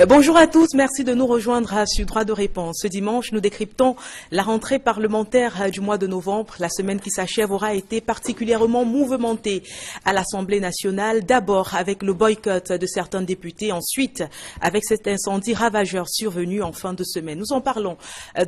Bonjour à tous, merci de nous rejoindre à Sud Droit de Réponse. Ce dimanche, nous décryptons la rentrée parlementaire du mois de novembre. La semaine qui s'achève aura été particulièrement mouvementée à l'Assemblée nationale. D'abord avec le boycott de certains députés, ensuite avec cet incendie ravageur survenu en fin de semaine. Nous en parlons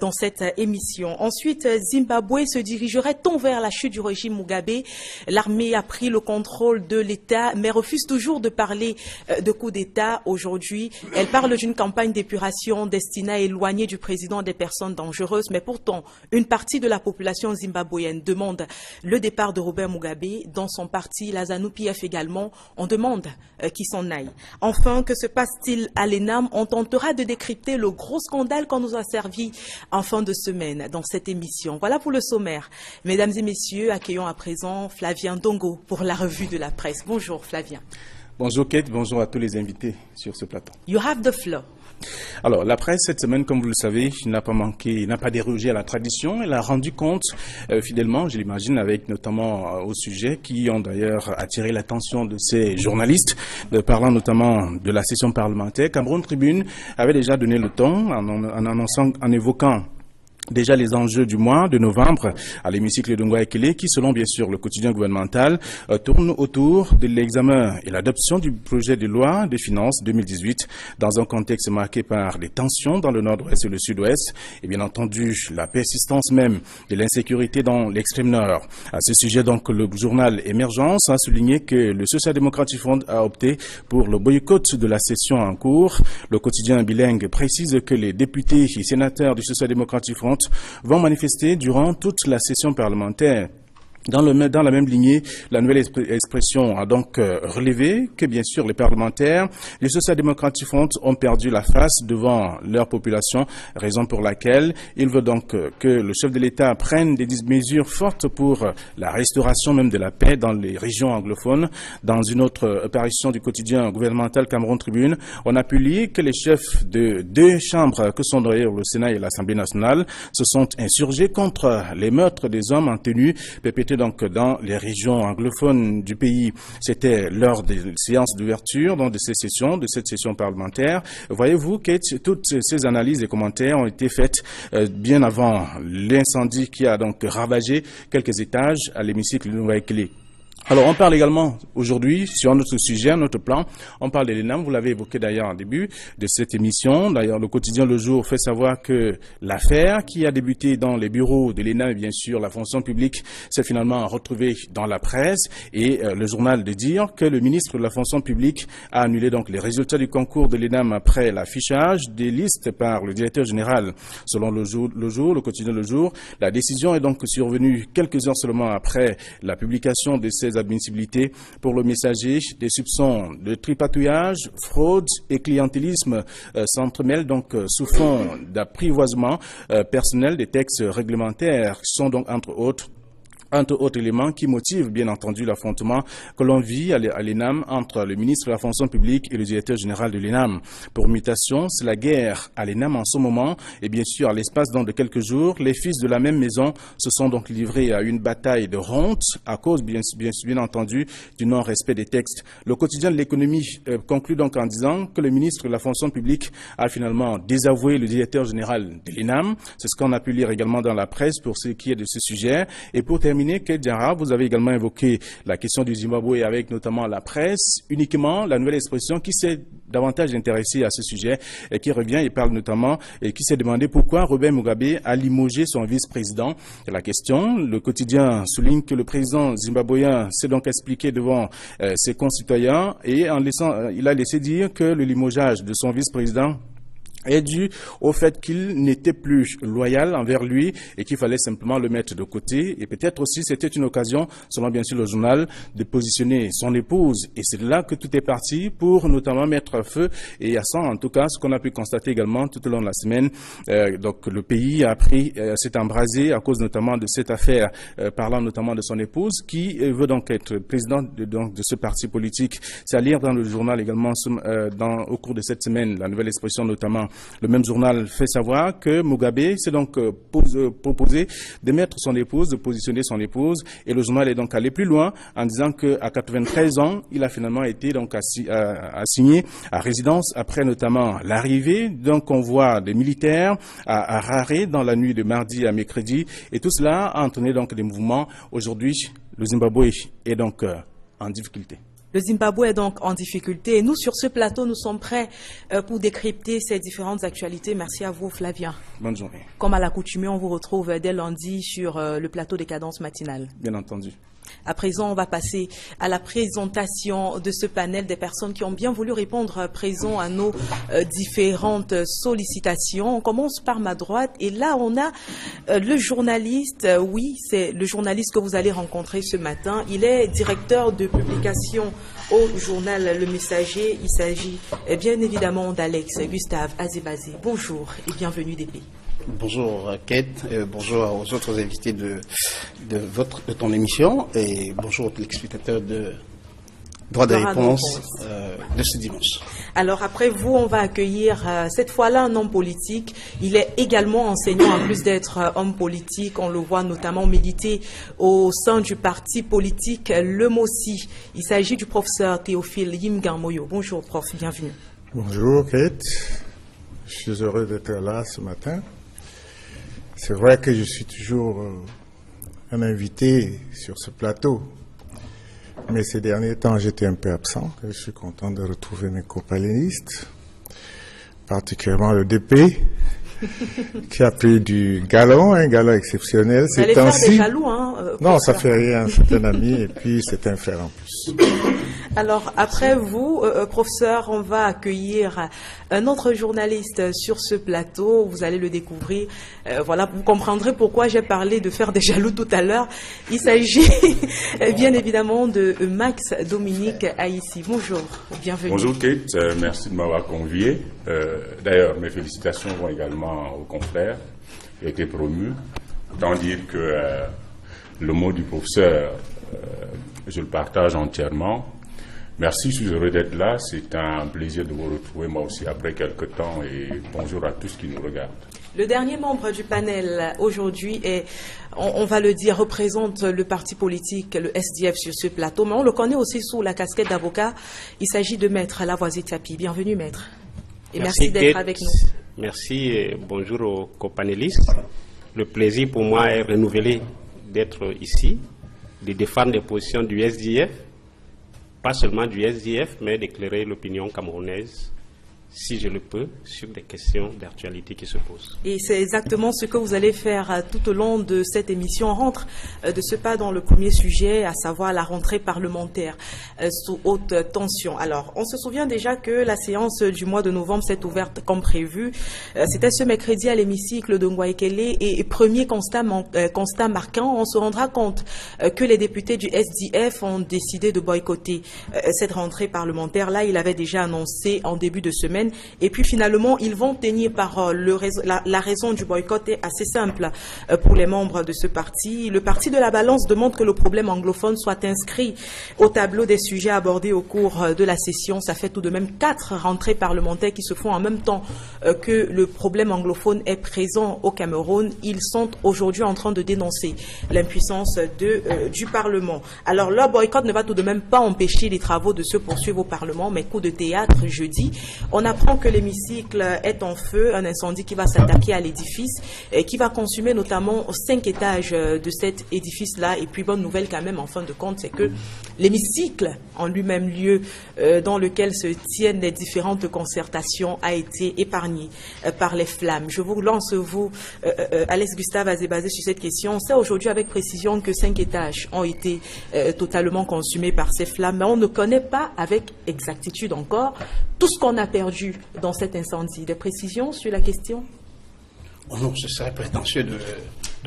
dans cette émission. Ensuite, Zimbabwe se dirigerait-on vers la chute du régime Mugabe? L'armée a pris le contrôle de l'État, mais refuse toujours de parler de coup d'État aujourd'hui. Elle parle d'une campagne d'épuration destinée à éloigner du président des personnes dangereuses, mais pourtant, une partie de la population zimbabwéenne demande le départ de Robert Mugabe. Dans son parti, la ZANU-PF également, on demande qu'il s'en aille. Enfin, que se passe-t-il à l'ENAM? On tentera de décrypter le gros scandale qu'on nous a servi en fin de semaine dans cette émission. Voilà pour le sommaire. Mesdames et messieurs, accueillons à présent Flavien Dongo pour la revue de la presse. Bonjour Flavien. Bonjour Kate, bonjour à tous les invités sur ce plateau. You have the floor. Alors, la presse, cette semaine, comme vous le savez, n'a pas dérogé à la tradition. Elle a rendu compte fidèlement, je l'imagine, avec notamment au sujet qui ont d'ailleurs attiré l'attention de ces journalistes, parlant notamment de la session parlementaire. Cameroun Tribune avait déjà donné le ton en évoquant déjà les enjeux du mois de novembre à l'hémicycle de Ngouaekele qui, selon bien sûr le quotidien gouvernemental, tourne autour de l'examen et l'adoption du projet de loi de finances 2018 dans un contexte marqué par des tensions dans le nord-ouest et le sud-ouest et bien entendu la persistance même de l'insécurité dans l'extrême nord. À ce sujet donc, le journal Émergence a souligné que le Social-Democratic Front a opté pour le boycott de la session en cours. Le quotidien bilingue précise que les députés et sénateurs du Social-Democratic Front vont manifester durant toute la session parlementaire. Dans la même lignée, la nouvelle expression a donc relevé que, bien sûr, les parlementaires, les social-démocrates Front ont perdu la face devant leur population, raison pour laquelle il veut donc que le chef de l'État prenne des mesures fortes pour la restauration même de la paix dans les régions anglophones. Dans une autre apparition du quotidien gouvernemental Cameroun Tribune, on a pu lire que les chefs de deux chambres, que sont d'ailleurs le Sénat et l'Assemblée nationale, se sont insurgés contre les meurtres des hommes en tenue perpétrés donc dans les régions anglophones du pays. C'était lors des séances d'ouverture donc de cette session parlementaire. Voyez-vous que toutes ces analyses et commentaires ont été faites bien avant l'incendie qui a donc ravagé quelques étages à l'hémicycle de Ngouaekele. Alors, on parle également aujourd'hui sur notre sujet, notre plan. On parle de l'ENAM, vous l'avez évoqué d'ailleurs en début de cette émission. D'ailleurs, le quotidien Le Jour fait savoir que l'affaire qui a débuté dans les bureaux de l'ENAM, bien sûr, la fonction publique, s'est finalement retrouvée dans la presse. Et le journal de dire que le ministre de la fonction publique a annulé donc les résultats du concours de l'ENAM après l'affichage des listes par le directeur général. Selon le quotidien Le Jour, la décision est donc survenue quelques heures seulement après la publication de ces admissibilités pour le messager. Des soupçons de tripatouillage, fraude et clientélisme s'entremêlent donc sous fond d'apprivoisement personnel des textes réglementaires qui sont donc entre autres éléments qui motivent bien entendu l'affrontement que l'on vit à l'ENAM entre le ministre de la fonction publique et le directeur général de l'ENAM. Pour mutation, c'est la guerre à l'ENAM en ce moment et bien sûr à l'espace de quelques jours, les fils de la même maison se sont donc livrés à une bataille de honte à cause bien entendu du non-respect des textes. Le quotidien de l'économie conclut donc en disant que le ministre de la fonction publique a finalement désavoué le directeur général de l'ENAM. C'est ce qu'on a pu lire également dans la presse pour ce qui est de ce sujet. Et pour terminer, Kate Diarra, vous avez également évoqué la question du Zimbabwe avec notamment la presse, uniquement la nouvelle expression qui s'est davantage intéressée à ce sujet et qui revient et parle notamment et qui s'est demandé pourquoi Robert Mugabe a limogé son vice-président. La question, le quotidien souligne que le président zimbabwéen s'est donc expliqué devant ses concitoyens et il a laissé dire que le limogeage de son vice-président est dû au fait qu'il n'était plus loyal envers lui et qu'il fallait simplement le mettre de côté. Et peut-être aussi c'était une occasion, selon bien sûr le journal, de positionner son épouse. Et c'est là que tout est parti pour notamment mettre feu et à ça, en tout cas, ce qu'on a pu constater également tout au long de la semaine. Donc le pays s'est embrasé à cause notamment de cette affaire, parlant notamment de son épouse qui veut donc être président de ce parti politique. C'est à lire dans le journal également au cours de cette semaine, la nouvelle expression notamment Le même journal fait savoir que Mugabe s'est donc proposé de mettre son épouse, de positionner son épouse, et le journal est donc allé plus loin en disant qu'à 93 ans, il a finalement été donc assigné à résidence après notamment l'arrivée d'un convoi de militaires à Harare dans la nuit de mardi à mercredi, et tout cela a entraîné donc des mouvements. Aujourd'hui, le Zimbabwe est donc en difficulté. Le Zimbabwe est donc en difficulté et nous, sur ce plateau, nous sommes prêts pour décrypter ces différentes actualités. Merci à vous, Flavien. Bonne journée. Comme à l'accoutumée, on vous retrouve dès lundi sur le plateau des cadences matinales. Bien entendu. À présent, on va passer à la présentation de ce panel des personnes qui ont bien voulu répondre présent à nos différentes sollicitations. On commence par ma droite et là, on a le journaliste. Oui, c'est le journaliste que vous allez rencontrer ce matin. Il est directeur de publication au journal Le Messager. Il s'agit bien évidemment d'Alex Gustave Azebazé. Bonjour et bienvenue DP. Bonjour Kate, bonjour aux autres invités de ton émission et bonjour aux téléspectateurs de Droit de réponse de ce dimanche. Alors après vous, on va accueillir cette fois-là un homme politique. Il est également enseignant en plus d'être homme politique. On le voit notamment militer au sein du parti politique Le Mossi. Il s'agit du professeur Théophile Yimgarmoyo. Bonjour prof, bienvenue. Bonjour Kate, je suis heureux d'être là ce matin. C'est vrai que je suis toujours un invité sur ce plateau, mais ces derniers temps j'étais un peu absent. Je suis content de retrouver mes companélistes, particulièrement le DP, qui a pris du galon, un galon exceptionnel. Vous allez faire des jaloux, hein, non, ça fait rien, c'est un ami et puis c'est un frère en plus. Alors, après vous, professeur, on va accueillir un autre journaliste sur ce plateau. Vous allez le découvrir. Voilà, vous comprendrez pourquoi j'ai parlé de faire des jaloux tout à l'heure. Il s'agit bien évidemment de Max Dominique Aïssi. Bonjour, bienvenue. Bonjour Kate, merci de m'avoir convié. D'ailleurs, mes félicitations vont également aux confrères qui ont été promus. Autant dire que le mot du professeur, je le partage entièrement. Merci, je suis heureux d'être là. C'est un plaisir de vous retrouver moi aussi après quelques temps et bonjour à tous qui nous regardent. Le dernier membre du panel aujourd'hui est, on va le dire, représente le parti politique, le SDF sur ce plateau, mais on le connaît aussi sous la casquette d'avocat. Il s'agit de Maître Lavoisier Tapi. Bienvenue Maître. Et merci d'être avec nous. Merci et bonjour aux copanélistes. Le plaisir pour moi est renouvelé d'être ici, de défendre les positions du SDF. Pas seulement du SDF, mais d'éclairer l'opinion camerounaise, si je le peux, sur des questions d'actualité qui se posent. Et c'est exactement ce que vous allez faire tout au long de cette émission. On rentre de ce pas dans le premier sujet, à savoir la rentrée parlementaire sous haute tension. Alors, on se souvient déjà que la séance du mois de novembre s'est ouverte comme prévu. C'était ce mercredi à l'hémicycle de Ngwaekele et premier constat marquant, on se rendra compte que les députés du SDF ont décidé de boycotter cette rentrée parlementaire. Là, il avait déjà annoncé en début de semaine. Et puis finalement, ils vont tenir par la raison du boycott est assez simple pour les membres de ce parti. Le parti de la balance demande que le problème anglophone soit inscrit au tableau des sujets abordés au cours de la session. Ça fait tout de même 4 rentrées parlementaires qui se font en même temps que le problème anglophone est présent au Cameroun. Ils sont aujourd'hui en train de dénoncer l'impuissance du Parlement. Alors leur boycott ne va tout de même pas empêcher les travaux de se poursuivre au Parlement, mais coup de théâtre jeudi. On apprend que l'hémicycle est en feu, un incendie qui va s'attaquer à l'édifice et qui va consumer notamment 5 étages de cet édifice-là. Et puis, bonne nouvelle quand même, en fin de compte, c'est que l'hémicycle, en lui-même lieu dans lequel se tiennent les différentes concertations, a été épargné par les flammes. Je vous lance, vous, Alex Gustave Azebazé, sur cette question. On sait aujourd'hui avec précision que 5 étages ont été totalement consumés par ces flammes, mais on ne connaît pas avec exactitude encore tout ce qu'on a perdu dans cet incendie. Des précisions sur la question? Oh non, ce serait prétentieux de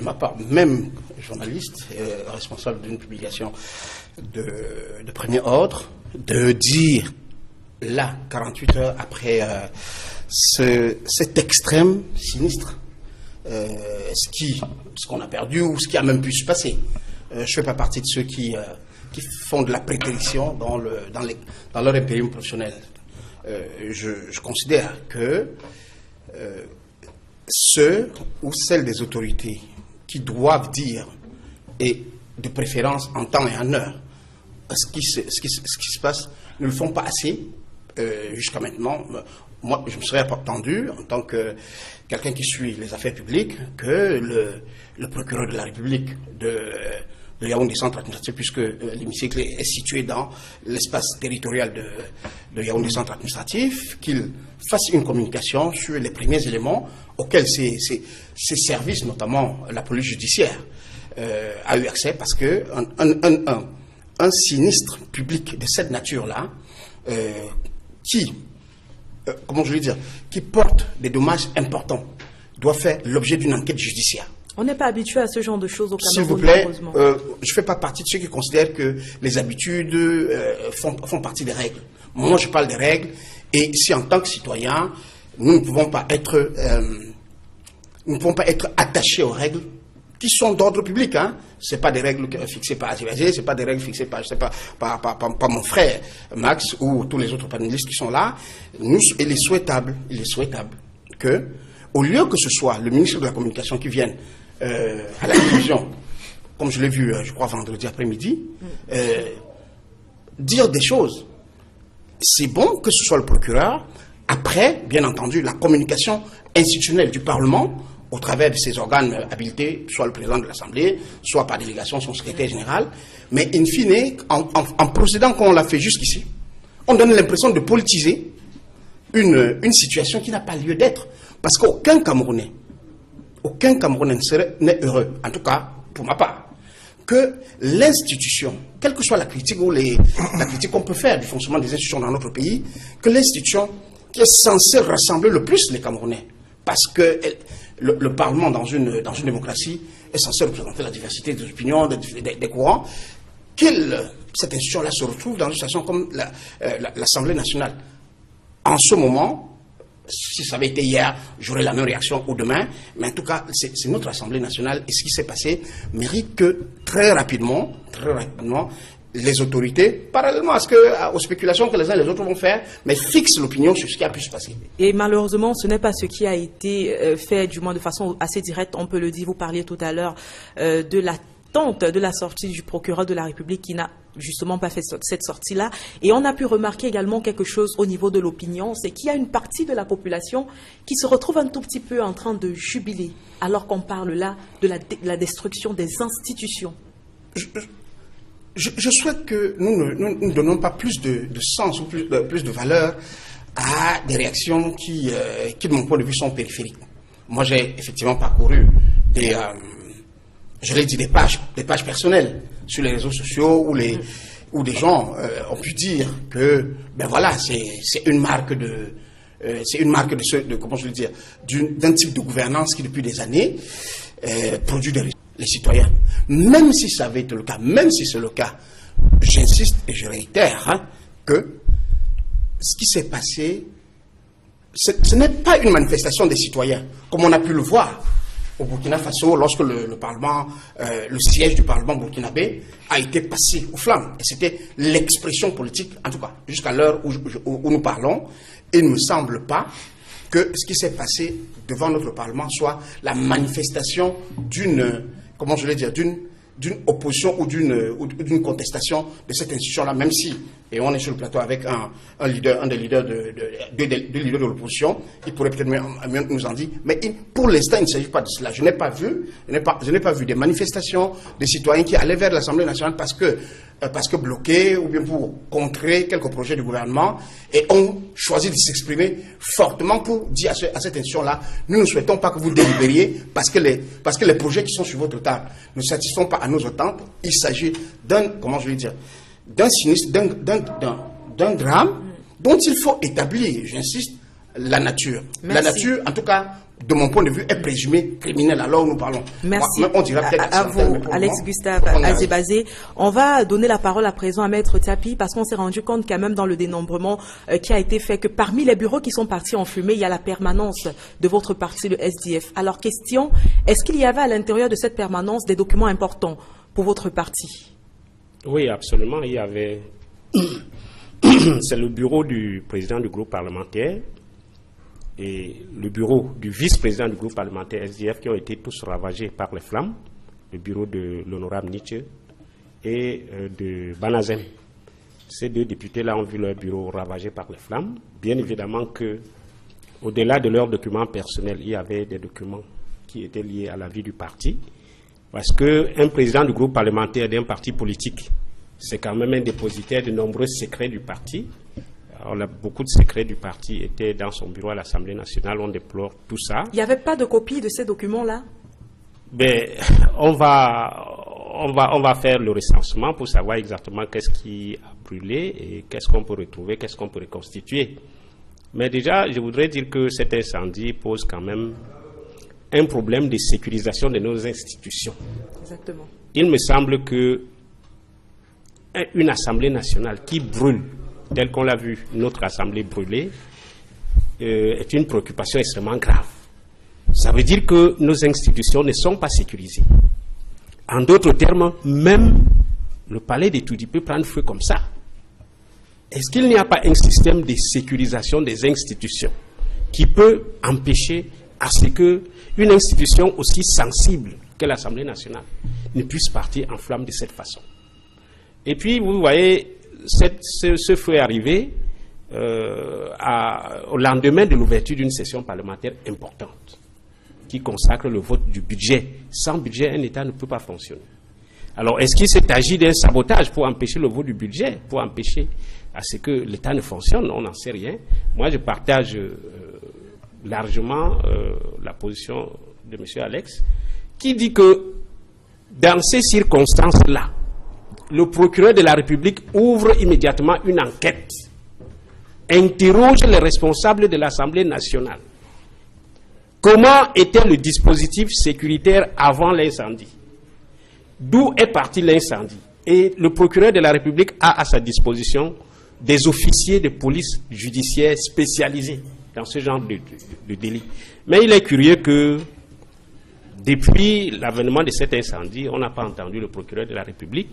ma part, même journaliste, responsable d'une publication de premier ordre, de dire là, 48 heures après cet extrême sinistre, ce qu'on a perdu ou ce qui a même pu se passer. Je ne fais pas partie de ceux qui font de la prédiction dans leur impérium professionnel. Je considère que ceux ou celles des autorités qui doivent dire, et de préférence en temps et en heure, ce qui se passe, ne le font pas assez jusqu'à maintenant. Moi, je me serais attendu, en tant que quelqu'un qui suit les affaires publiques, que le procureur de la République de Yaoundé Centre Administratif, puisque l'hémicycle est situé dans l'espace territorial de Yaoundé Centre Administratif, qu'il fasse une communication sur les premiers éléments auxquels ces services, notamment la police judiciaire, a eu accès, parce que un sinistre public de cette nature-là, comment je vais dire, qui porte des dommages importants, doit faire l'objet d'une enquête judiciaire. On n'est pas habitué à ce genre de choses au Cameroun. S'il vous plaît, je ne fais pas partie de ceux qui considèrent que les habitudes font partie des règles. Moi, je parle des règles, et si en tant que citoyen, nous ne pouvons pas être attachés aux règles qui sont d'ordre public, hein. Ce n'est pas des règles fixées par Azibazé, ce n'est pas des règles fixées par, je sais pas, par mon frère Max ou tous les autres panélistes qui sont là. Il est souhaitable que, au lieu que ce soit le ministre de la Communication qui vienne à la télévision, comme je l'ai vu, je crois, vendredi après-midi, dire des choses. C'est bon que ce soit le procureur. Après, bien entendu, la communication institutionnelle du Parlement, au travers de ses organes habilités, soit le président de l'Assemblée, soit par délégation son secrétaire général. Mais in fine, en procédant comme on l'a fait jusqu'ici, on donne l'impression de politiser une situation qui n'a pas lieu d'être. Parce qu'aucun Camerounais n'est heureux, en tout cas pour ma part, que l'institution, quelle que soit la critique ou la critique qu'on peut faire du fonctionnement des institutions dans notre pays, que l'institution qui est censée rassembler le plus les Camerounais, parce que le Parlement dans une démocratie est censé représenter la diversité des opinions, des courants, cette institution-là se retrouve dans une situation comme l'Assemblée nationale. En ce moment, si ça avait été hier, j'aurais la même réaction, ou demain, mais en tout cas, c'est notre Assemblée nationale, et ce qui s'est passé mérite que très rapidement, les autorités, parallèlement aux spéculations que les uns et les autres vont faire, mais fixent l'opinion sur ce qui a pu se passer. Et malheureusement, ce n'est pas ce qui a été fait, du moins de façon assez directe, on peut le dire. Vous parliez tout à l'heure de l'attente de la sortie du procureur de la République qui n'a justement pas fait cette sortie-là. Et on a pu remarquer également quelque chose au niveau de l'opinion, c'est qu'il y a une partie de la population qui se retrouve un tout petit peu en train de jubiler, alors qu'on parle là de la destruction des institutions. Je souhaite que nous ne donnons pas plus de sens ou plus de valeur à des réactions qui, de mon point de vue, sont périphériques. Moi, j'ai effectivement parcouru je l'ai dit, des pages personnelles sur les réseaux sociaux où des gens ont pu dire que, ben voilà, c'est une marque de comment je veux dire, d'un type de gouvernance qui, depuis des années, produit les citoyens. Même si ça avait été le cas, même si c'est le cas, j'insiste et je réitère que ce qui s'est passé, ce n'est pas une manifestation des citoyens, comme on a pu le voir au Burkina Faso, lorsque le Parlement, le siège du Parlement burkinabé a été passé aux flammes. Et c'était l'expression politique, en tout cas, jusqu'à l'heure où nous parlons. Il ne me semble pas que ce qui s'est passé devant notre Parlement soit la manifestation d'une, comment je vais dire, d'une opposition ou d'une contestation de cette institution-là, même si, et on est sur le plateau avec un des leaders de l'opposition, il pourrait peut-être mieux nous en dire, mais pour l'instant, il ne s'agit pas de cela. Je n'ai pas vu des manifestations des citoyens qui allaient vers l'Assemblée nationale parce que bloqués ou bien pour contrer quelques projets du gouvernement et ont choisi de s'exprimer fortement pour dire à cette institution-là, nous ne souhaitons pas que vous délibériez parce que les projets qui sont sur votre table ne satisfont pas à nos attentes. Il s'agit d'un sinistre, d'un drame dont il faut établir, j'insiste, la nature. Merci. La nature, en tout cas, de mon point de vue, est présumée criminelle. Alors nous parlons. Merci On dira à vous, Alex Gustave Azibazé. On va donner la parole à présent à Maître Tapi, parce qu'on s'est rendu compte quand même dans le dénombrement qui a été fait que parmi les bureaux qui sont partis en fumée, il y a la permanence de votre parti, le SDF. Alors question, est-ce qu'il y avait à l'intérieur de cette permanence des documents importants pour votre parti? Oui, absolument. Il y avait... C'est le bureau du président du groupe parlementaire. et le bureau du vice-président du groupe parlementaire SDF qui ont été tous ravagés par les flammes, le bureau de l'honorable Nietzsche et de Banazem. Ces deux députés-là ont vu leur bureau ravagé par les flammes. Bien évidemment que, au-delà de leurs documents personnels, il y avait des documents qui étaient liés à la vie du parti. Parce qu'un président du groupe parlementaire d'un parti politique, c'est quand même un dépositaire de nombreux secrets du parti. Alors, beaucoup de secrets du parti étaient dans son bureau à l'Assemblée nationale. On déplore tout ça. Il n'y avait pas de copie de ces documents-là? Ben, on va faire le recensement pour savoir exactement qu'est-ce qui a brûlé et qu'est-ce qu'on peut retrouver, qu'est-ce qu'on peut reconstituer. Mais déjà, je voudrais dire que cet incendie pose quand même un problème de sécurisation de nos institutions. Exactement. Il me semble que une Assemblée nationale qui brûle, telle qu'on l'a vu, notre Assemblée brûlée, est une préoccupation extrêmement grave. Ça veut dire que nos institutions ne sont pas sécurisées. En d'autres termes, même le palais d'Etoudi peut prendre feu comme ça. Est-ce qu'il n'y a pas un système de sécurisation des institutions qui peut empêcher à ce qu'une institution aussi sensible que l'Assemblée nationale ne puisse partir en flammes de cette façon? Et puis, vous voyez, ce feu est arrivé au lendemain de l'ouverture d'une session parlementaire importante qui consacre le vote du budget. Sans budget, un État ne peut pas fonctionner. Alors, est-ce qu'il s'est agi d'un sabotage pour empêcher le vote du budget, pour empêcher à ce que l'État ne fonctionne? On n'en sait rien. Moi, je partage largement la position de M. Alex, qui dit que dans ces circonstances-là, le procureur de la République ouvre immédiatement une enquête, interroge les responsables de l'Assemblée nationale. Comment était le dispositif sécuritaire avant l'incendie? D'où est parti l'incendie? Et le procureur de la République a à sa disposition des officiers de police judiciaire spécialisés dans ce genre de délit. Mais il est curieux que depuis l'avènement de cet incendie, on n'a pas entendu le procureur de la République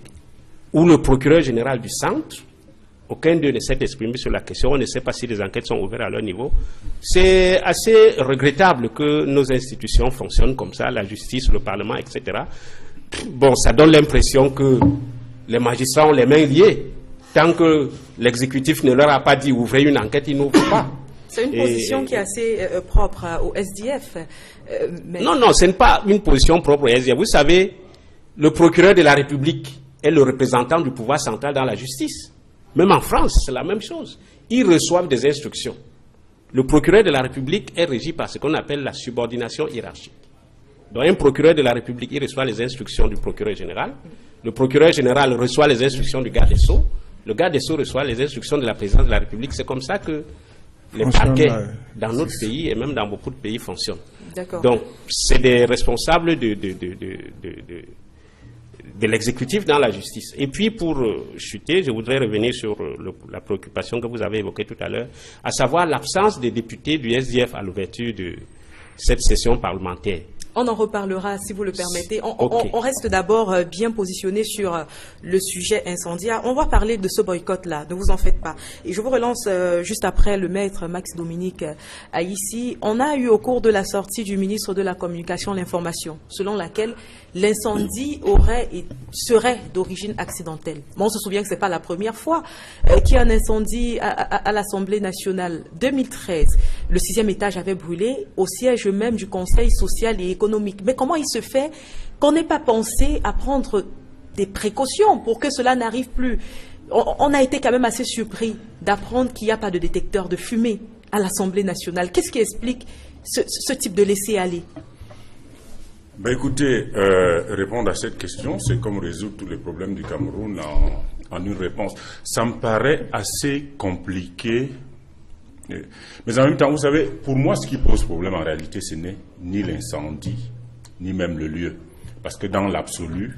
ou le procureur général du centre. Aucun d'eux ne s'est exprimé sur la question. On ne sait pas si les enquêtes sont ouvertes à leur niveau. C'est assez regrettable que nos institutions fonctionnent comme ça, la justice, le Parlement, etc. Bon, ça donne l'impression que les magistrats ont les mains liées. Tant que l'exécutif ne leur a pas dit ouvrez une enquête, ils n'ouvrent pas. C'est une position qui est assez propre au SDF. Mais... Non, ce n'est pas une position propre au SDF. Vous savez, le procureur de la République est le représentant du pouvoir central dans la justice. Même en France, c'est la même chose. Ils reçoivent des instructions. Le procureur de la République est régi par ce qu'on appelle la subordination hiérarchique. Donc un procureur de la République, il reçoit les instructions du procureur général. Le procureur général reçoit les instructions du garde des Sceaux. Le garde des Sceaux reçoit les instructions de la présidence de la République. C'est comme ça que les parquets dans notre pays et même dans beaucoup de pays fonctionnent. Donc c'est des responsables de l'exécutif dans la justice. Et puis pour chuter, je voudrais revenir sur la préoccupation que vous avez évoquée tout à l'heure, à savoir l'absence des députés du SDF à l'ouverture de cette session parlementaire. On en reparlera si vous le permettez. On reste d'abord bien positionné sur le sujet incendiaire. On va parler de ce boycott-là, ne vous en faites pas. Et je vous relance juste après le maître Max Dominique ici. On a eu au cours de la sortie du ministre de la Communication l'information selon laquelle l'incendie serait d'origine accidentelle. Bon, on se souvient que ce n'est pas la première fois qu'il y a un incendie à l'Assemblée nationale. 2013, le 6e étage avait brûlé au siège même du Conseil social et économique. Mais comment il se fait qu'on n'ait pas pensé à prendre des précautions pour que cela n'arrive plus? On a été quand même assez surpris d'apprendre qu'il n'y a pas de détecteur de fumée à l'Assemblée nationale. Qu'est-ce qui explique ce type de laisser-aller? Ben écoutez, répondre à cette question, c'est comme résoudre tous les problèmes du Cameroun en une réponse. Ça me paraît assez compliqué. Mais en même temps, vous savez, pour moi, ce qui pose problème en réalité, ce n'est ni l'incendie, ni même le lieu. Parce que dans l'absolu,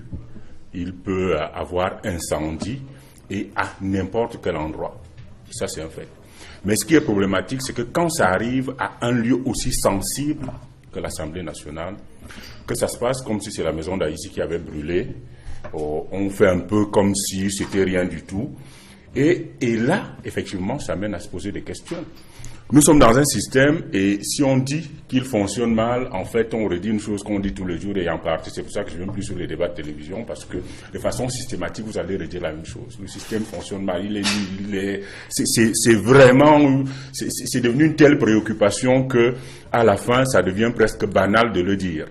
il peut avoir incendie et à n'importe quel endroit. Ça, c'est un fait. Mais ce qui est problématique, c'est que quand ça arrive à un lieu aussi sensible que l'Assemblée nationale, que ça se passe comme si c'est la maison d'Haïti qui avait brûlé, on fait un peu comme si c'était rien du tout. Et là, effectivement, ça mène à se poser des questions. Nous sommes dans un système et si on dit qu'il fonctionne mal, en fait, on redit une chose qu'on dit tous les jours et en partie, c'est pour ça que je ne viens plus sur les débats de télévision parce que de façon systématique, vous allez redire la même chose. Le système fonctionne mal, c'est vraiment, c'est devenu une telle préoccupation que à la fin, ça devient presque banal de le dire.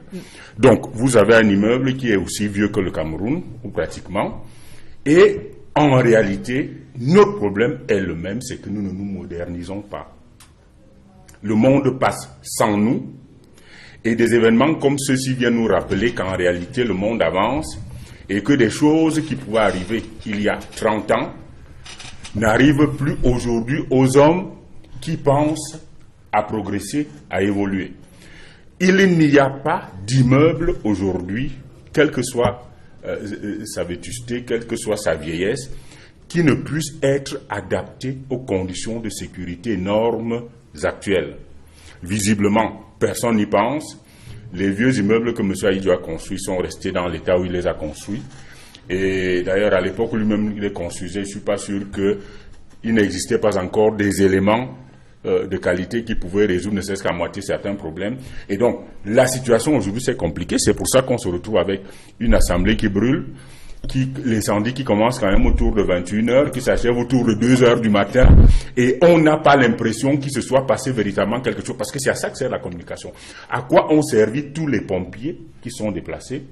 Donc, vous avez un immeuble qui est aussi vieux que le Cameroun, ou pratiquement, et en réalité, notre problème est le même, c'est que nous ne nous modernisons pas. Le monde passe sans nous et des événements comme ceux-ci viennent nous rappeler qu'en réalité le monde avance et que des choses qui pouvaient arriver il y a 30 ans n'arrivent plus aujourd'hui aux hommes qui pensent à progresser, à évoluer. Il n'y a pas d'immeuble aujourd'hui, quelle que soit sa vétusté, quelle que soit sa vieillesse, qui ne puisse être adapté aux conditions de sécurité normes actuelles. Visiblement, personne n'y pense. Les vieux immeubles que M. Ahidjo a construits sont restés dans l'état où il les a construits. Et d'ailleurs, à l'époque où lui-même les construisait, je ne suis pas sûr qu'il n'existait pas encore des éléments de qualité qui pouvaient résoudre ne serait-ce qu'à moitié certains problèmes. Et donc, la situation aujourd'hui, c'est compliqué. C'est pour ça qu'on se retrouve avec une assemblée qui brûle, l'incendie qui commence quand même autour de 21h, qui s'achève autour de 2h du matin, et on n'a pas l'impression qu'il se soit passé véritablement quelque chose, parce que c'est à ça que sert la communication. À quoi ont servi tous les pompiers qui sont déplacés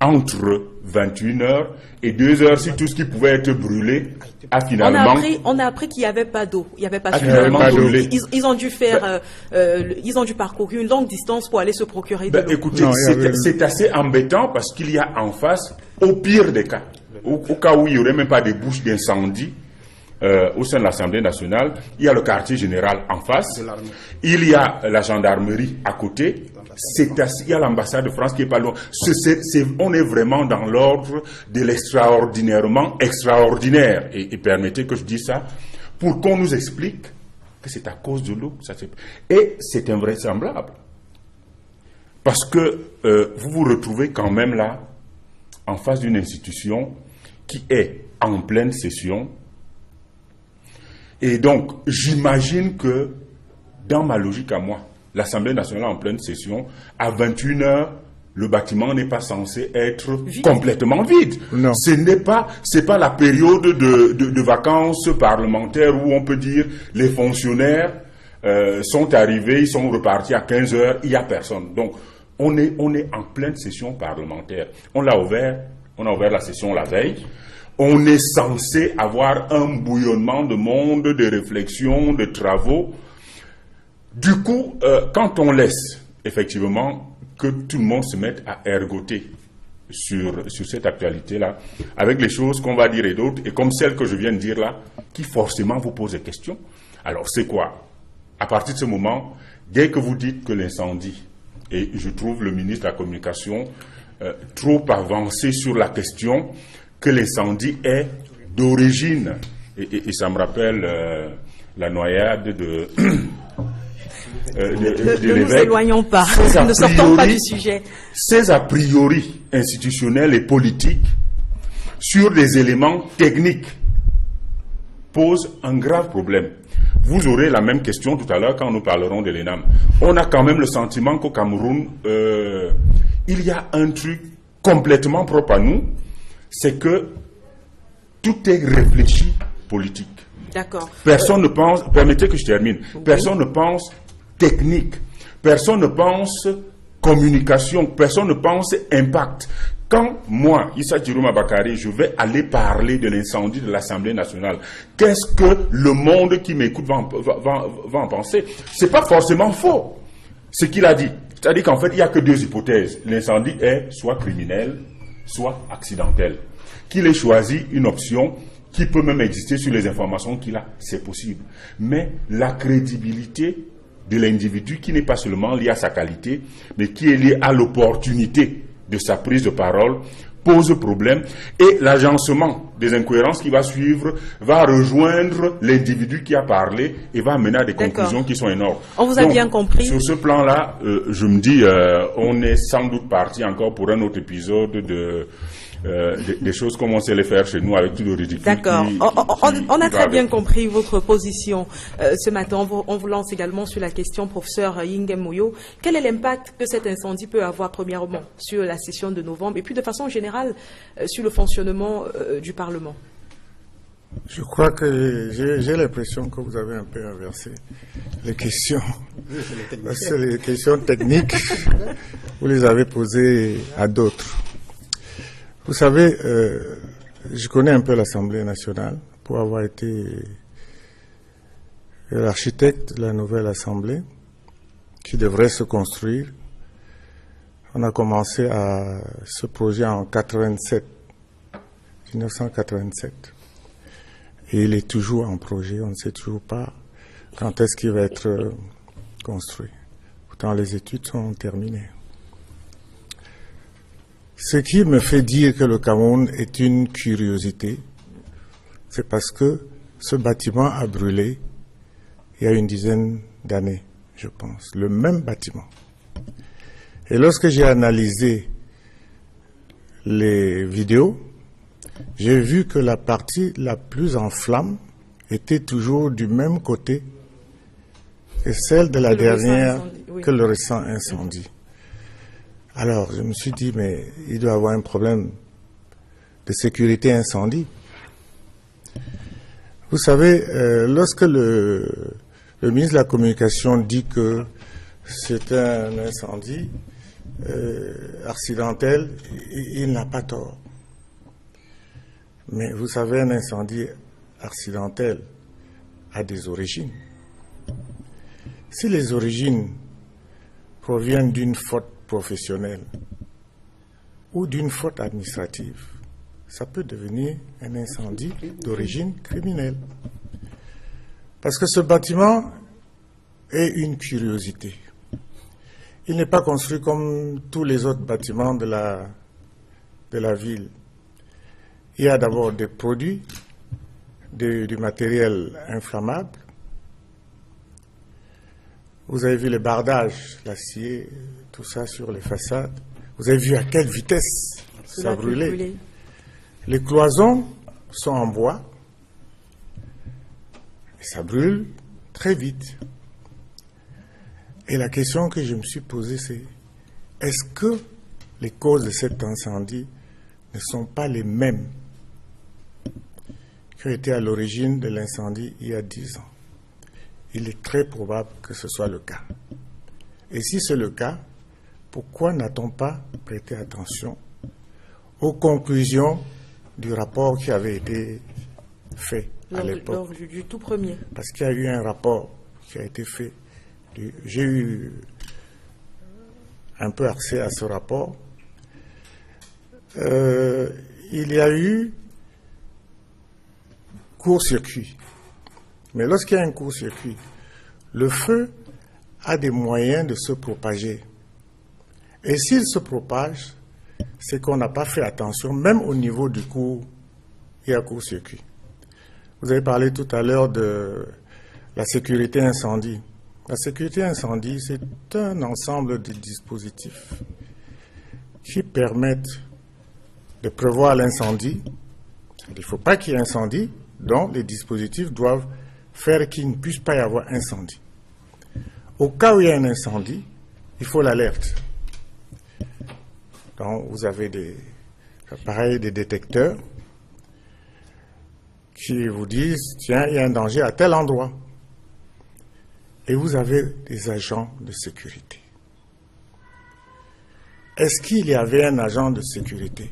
entre 21h et 2h, si tout ce qui pouvait être brûlé a finalement... On a appris qu'il n'y avait pas d'eau, il n'y avait pas suffisamment d'eau. Ils ont dû faire, ils ont dû parcourir une longue distance pour aller se procurer de l'eau. Écoutez, c'est assez embêtant parce qu'il y a en face, au pire des cas, au cas où il n'y aurait même pas de bouches d'incendie, au sein de l'Assemblée nationale, il y a le quartier général en face, il y a la gendarmerie à côté, il y a l'ambassade de France qui est pas loin. On est vraiment dans l'ordre de l'extraordinairement extraordinaire. Et permettez que je dise ça, pour qu'on nous explique que c'est à cause de l'eau. Et c'est invraisemblable. Parce que vous vous retrouvez quand même là, en face d'une institution qui est en pleine session. Et donc, j'imagine que, dans ma logique à moi, l'Assemblée nationale en pleine session, à 21h, le bâtiment n'est pas censé être complètement vide. Non. C'est pas la période de vacances parlementaires où on peut dire les fonctionnaires sont arrivés, ils sont repartis à 15h, il n'y a personne. Donc, on est en pleine session parlementaire. On a ouvert la session la veille. On est censé avoir un bouillonnement de monde, de réflexion, de travaux. Du coup, quand on laisse effectivement que tout le monde se mette à ergoter sur cette actualité-là, avec les choses qu'on va dire et d'autres, et comme celle que je viens de dire là, qui forcément vous pose des questions. Alors c'est quoi? À partir de ce moment, dès que vous dites que l'incendie, et je trouve le ministre de la Communication trop avancé sur la question, que l'incendie est d'origine, et ça me rappelle la noyade de ne nous éloignons pas, ne sortons pas du sujet. Ces a priori institutionnels et politiques sur des éléments techniques posent un grave problème. Vous aurez la même question tout à l'heure quand nous parlerons de l'ENAM. On a quand même le sentiment qu'au Cameroun, il y a un truc complètement propre à nous, c'est que tout est réfléchi politique. D'accord. Personne ne pense, permettez que je termine, personne ne pense technique, personne ne pense communication, personne ne pense impact. Quand moi, Issa Djirouma Bakari, je vais aller parler de l'incendie de l'Assemblée nationale, qu'est-ce que le monde qui m'écoute va en penser? C'est pas forcément faux, ce qu'il a dit. C'est-à-dire qu'en fait, il n'y a que deux hypothèses. L'incendie est soit criminel, soit accidentel. Qu'il ait choisi une option qui peut même exister sur les informations qu'il a, c'est possible. Mais la crédibilité de l'individu, qui n'est pas seulement liée à sa qualité, mais qui est liée à l'opportunité de sa prise de parole, pose problème. Et l'agencement des incohérences qui va suivre va rejoindre l'individu qui a parlé et va amener à des conclusions qui sont énormes. On vous a bien compris. Sur ce plan-là, je me dis, on est sans doute parti encore pour un autre épisode des choses comme on sait les faire chez nous avec tout le ridicule. D'accord. On a très bien compris votre position ce matin. On vous lance également sur la question, professeur Yingem Moyo. Quel est l'impact que cet incendie peut avoir, premièrement, sur la session de novembre et puis de façon générale sur le fonctionnement du Parlement? Je crois que j'ai l'impression que vous avez un peu inversé les questions. C'est les questions techniques. Vous les avez posées à d'autres. Vous savez, je connais un peu l'Assemblée nationale pour avoir été l'architecte de la nouvelle Assemblée qui devrait se construire. On a commencé à ce projet en 1987. Et il est toujours en projet, on ne sait toujours pas quand est-ce qu'il va être construit. Pourtant, les études sont terminées. Ce qui me fait dire que le Cameroun est une curiosité, c'est parce que ce bâtiment a brûlé il y a une dizaine d'années, je pense, le même bâtiment. Et lorsque j'ai analysé les vidéos, j'ai vu que la partie la plus en flamme était toujours du même côté que celle de la dernière, que le récent incendie. Alors, je me suis dit, mais il doit y avoir un problème de sécurité incendie. Vous savez, lorsque le ministre de la Communication dit que c'est un incendie accidentel, il n'a pas tort. Mais vous savez, un incendie accidentel a des origines. Si les origines proviennent d'une faute professionnelle ou d'une faute administrative, ça peut devenir un incendie d'origine criminelle. Parce que ce bâtiment est une curiosité. Il n'est pas construit comme tous les autres bâtiments de la ville. Il y a d'abord des produits, du matériel inflammable. Vous avez vu les bardages, l'acier, tout ça sur les façades. Vous avez vu à quelle vitesse ça brûlait. Les cloisons sont en bois et ça brûle très vite. Et la question que je me suis posée, c'est est-ce que les causes de cet incendie ne sont pas les mêmes qui ont été à l'origine de l'incendie il y a 10 ans? Il est très probable que ce soit le cas. Et si c'est le cas, pourquoi n'a-t-on pas prêté attention aux conclusions du rapport qui avait été fait à l'époque? Lors du tout premier. Parce qu'il y a eu un rapport qui a été fait. J'ai eu un peu accès à ce rapport. Il y a eu court-circuit. Mais lorsqu'il y a un court-circuit, le feu a des moyens de se propager. Et s'il se propage, c'est qu'on n'a pas fait attention, même au niveau du court-circuit. Vous avez parlé tout à l'heure de la sécurité incendie. La sécurité incendie, c'est un ensemble de dispositifs qui permettent de prévoir l'incendie. Il ne faut pas qu'il y ait incendie, donc les dispositifs doivent faire qu'il ne puisse pas y avoir incendie. Au cas où il y a un incendie, il faut l'alerte. Donc vous avez des appareils, des détecteurs qui vous disent, tiens, il y a un danger à tel endroit. Et vous avez des agents de sécurité. Est-ce qu'il y avait un agent de sécurité?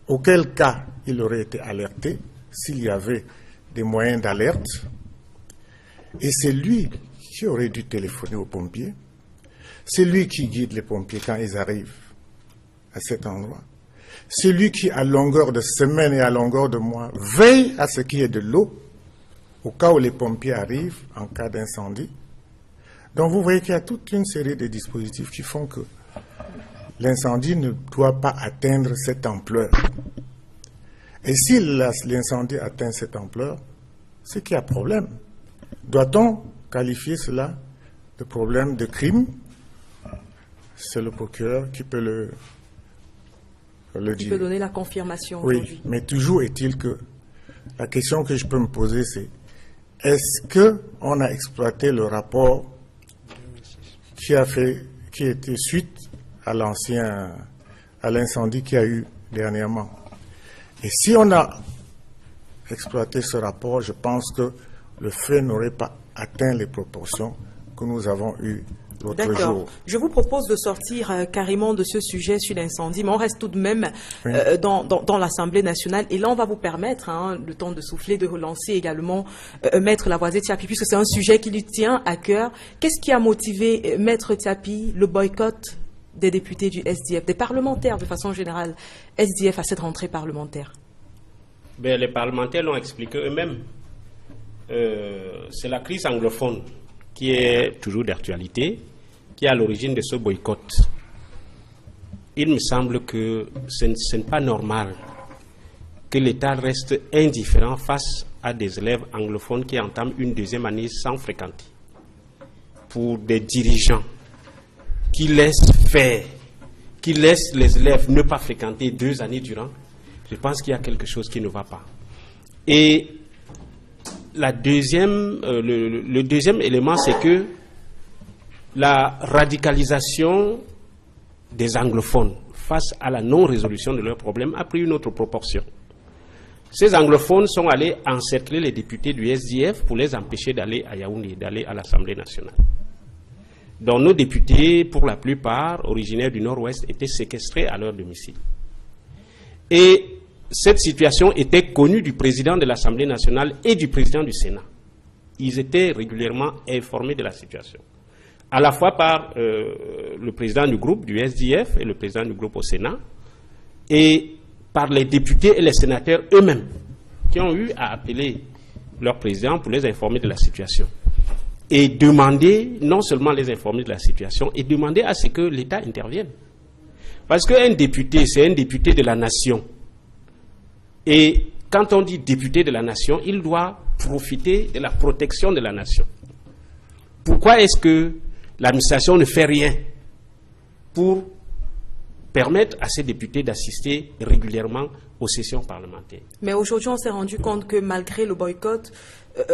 Auquel cas il aurait été alerté s'il y avait des moyens d'alerte? Et c'est lui qui aurait dû téléphoner aux pompiers. C'est lui qui guide les pompiers quand ils arrivent à cet endroit. C'est lui qui, à longueur de semaine et à longueur de mois, veille à ce qu'il y ait de l'eau au cas où les pompiers arrivent en cas d'incendie. Donc vous voyez qu'il y a toute une série de dispositifs qui font que l'incendie ne doit pas atteindre cette ampleur. Et si l'incendie atteint cette ampleur, c'est qu'il y a problème. Doit-on qualifier cela de problème de crime? C'est le procureur qui peut le Qui dire. peut donner la confirmation Oui, aujourd'hui. mais toujours est-il que la question que je peux me poser, c'est est-ce qu'on a exploité le rapport qui était suite à l'incendie qu'il y a eu dernièrement? Et si on a exploité ce rapport, je pense que le feu n'aurait pas atteint les proportions que nous avons eues l'autre D'accord. jour. Je vous propose de sortir carrément de ce sujet sur l'incendie, mais on reste tout de même dans l'Assemblée nationale. Et là, on va vous permettre, le temps de souffler, de relancer également Maître Lavoisier Tiapi, puisque c'est un sujet qui lui tient à cœur. Qu'est-ce qui a motivé Maître Tiapi, le boycott des députés du SDF, des parlementaires de façon générale, SDF à cette rentrée parlementaire? Les parlementaires l'ont expliqué eux-mêmes. C'est la crise anglophone qui est toujours d'actualité, qui est à l'origine de ce boycott. Il me semble que ce n'est pas normal que l'État reste indifférent face à des élèves anglophones qui entament une deuxième année sans fréquenter. Pour des dirigeants qui laissent faire, qui laissent les élèves ne pas fréquenter 2 années durant, je pense qu'il y a quelque chose qui ne va pas. Et le deuxième élément, c'est que la radicalisation des anglophones face à la non-résolution de leurs problèmes a pris une autre proportion. Ces anglophones sont allés encercler les députés du SDF pour les empêcher d'aller à Yaoundé, d'aller à l'Assemblée nationale. Donc nos députés, pour la plupart, originaires du Nord-Ouest, étaient séquestrés à leur domicile. Et cette situation était connue du président de l'Assemblée nationale et du président du Sénat. Ils étaient régulièrement informés de la situation, à la fois par le président du groupe du SDF et le président du groupe au Sénat, et par les députés et les sénateurs eux-mêmes, qui ont eu à appeler leur président pour les informer de la situation. Et demander, non seulement les informer de la situation, et demander à ce que l'État intervienne. Parce qu'un député, c'est un député de la nation. Et quand on dit député de la nation, il doit profiter de la protection de la nation. Pourquoi est-ce que l'administration ne fait rien pour permettre à ces députés d'assister régulièrement aux sessions parlementaires? Mais aujourd'hui, on s'est rendu compte que malgré le boycott,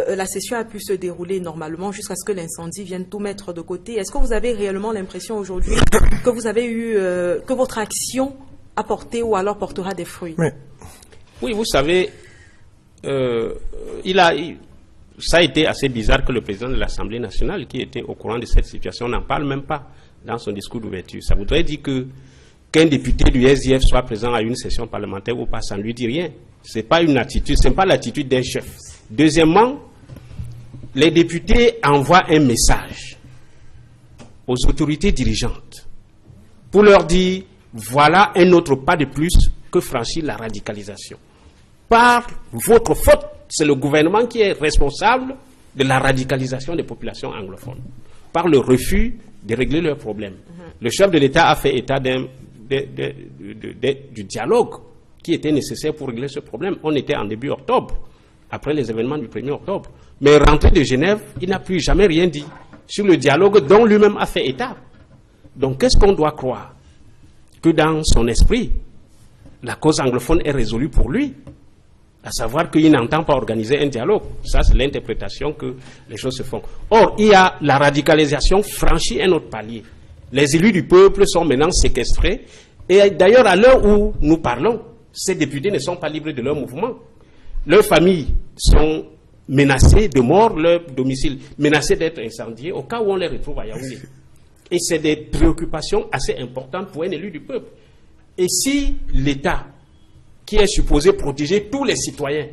la session a pu se dérouler normalement jusqu'à ce que l'incendie vienne tout mettre de côté. Est-ce que vous avez réellement l'impression aujourd'hui que vous avez eu, que votre action a porté ou alors portera des fruits? Oui, vous savez, ça a été assez bizarre que le président de l'Assemblée nationale, qui était au courant de cette situation, n'en parle même pas dans son discours d'ouverture. Ça voudrait dire qu'un député du SDF soit présent à une session parlementaire ou pas, ça ne lui dit rien. Ce n'est pas une attitude, ce n'est pas l'attitude d'un chef. Deuxièmement, les députés envoient un message aux autorités dirigeantes pour leur dire voilà un autre pas de plus que franchir la radicalisation. Par votre faute, c'est le gouvernement qui est responsable de la radicalisation des populations anglophones, par le refus de régler leurs problèmes. Le chef de l'État a fait état du dialogue qui était nécessaire pour régler ce problème. On était en début octobre, après les événements du 1er octobre. Mais rentré de Genève, il n'a plus jamais rien dit sur le dialogue dont lui-même a fait état. Donc qu'est-ce qu'on doit croire? Que dans son esprit, la cause anglophone est résolue pour lui, à savoir qu'il n'entend pas organiser un dialogue. Ça, c'est l'interprétation que les choses se font. Or, il y a la radicalisation franchit un autre palier. Les élus du peuple sont maintenant séquestrés. Et d'ailleurs, à l'heure où nous parlons, ces députés ne sont pas libres de leur mouvement. Leurs familles sont menacées de mort, leur domicile menacé d'être incendié au cas où on les retrouve à Yaoundé. Et c'est des préoccupations assez importantes pour un élu du peuple. Et si l'État, qui est supposé protéger tous les citoyens,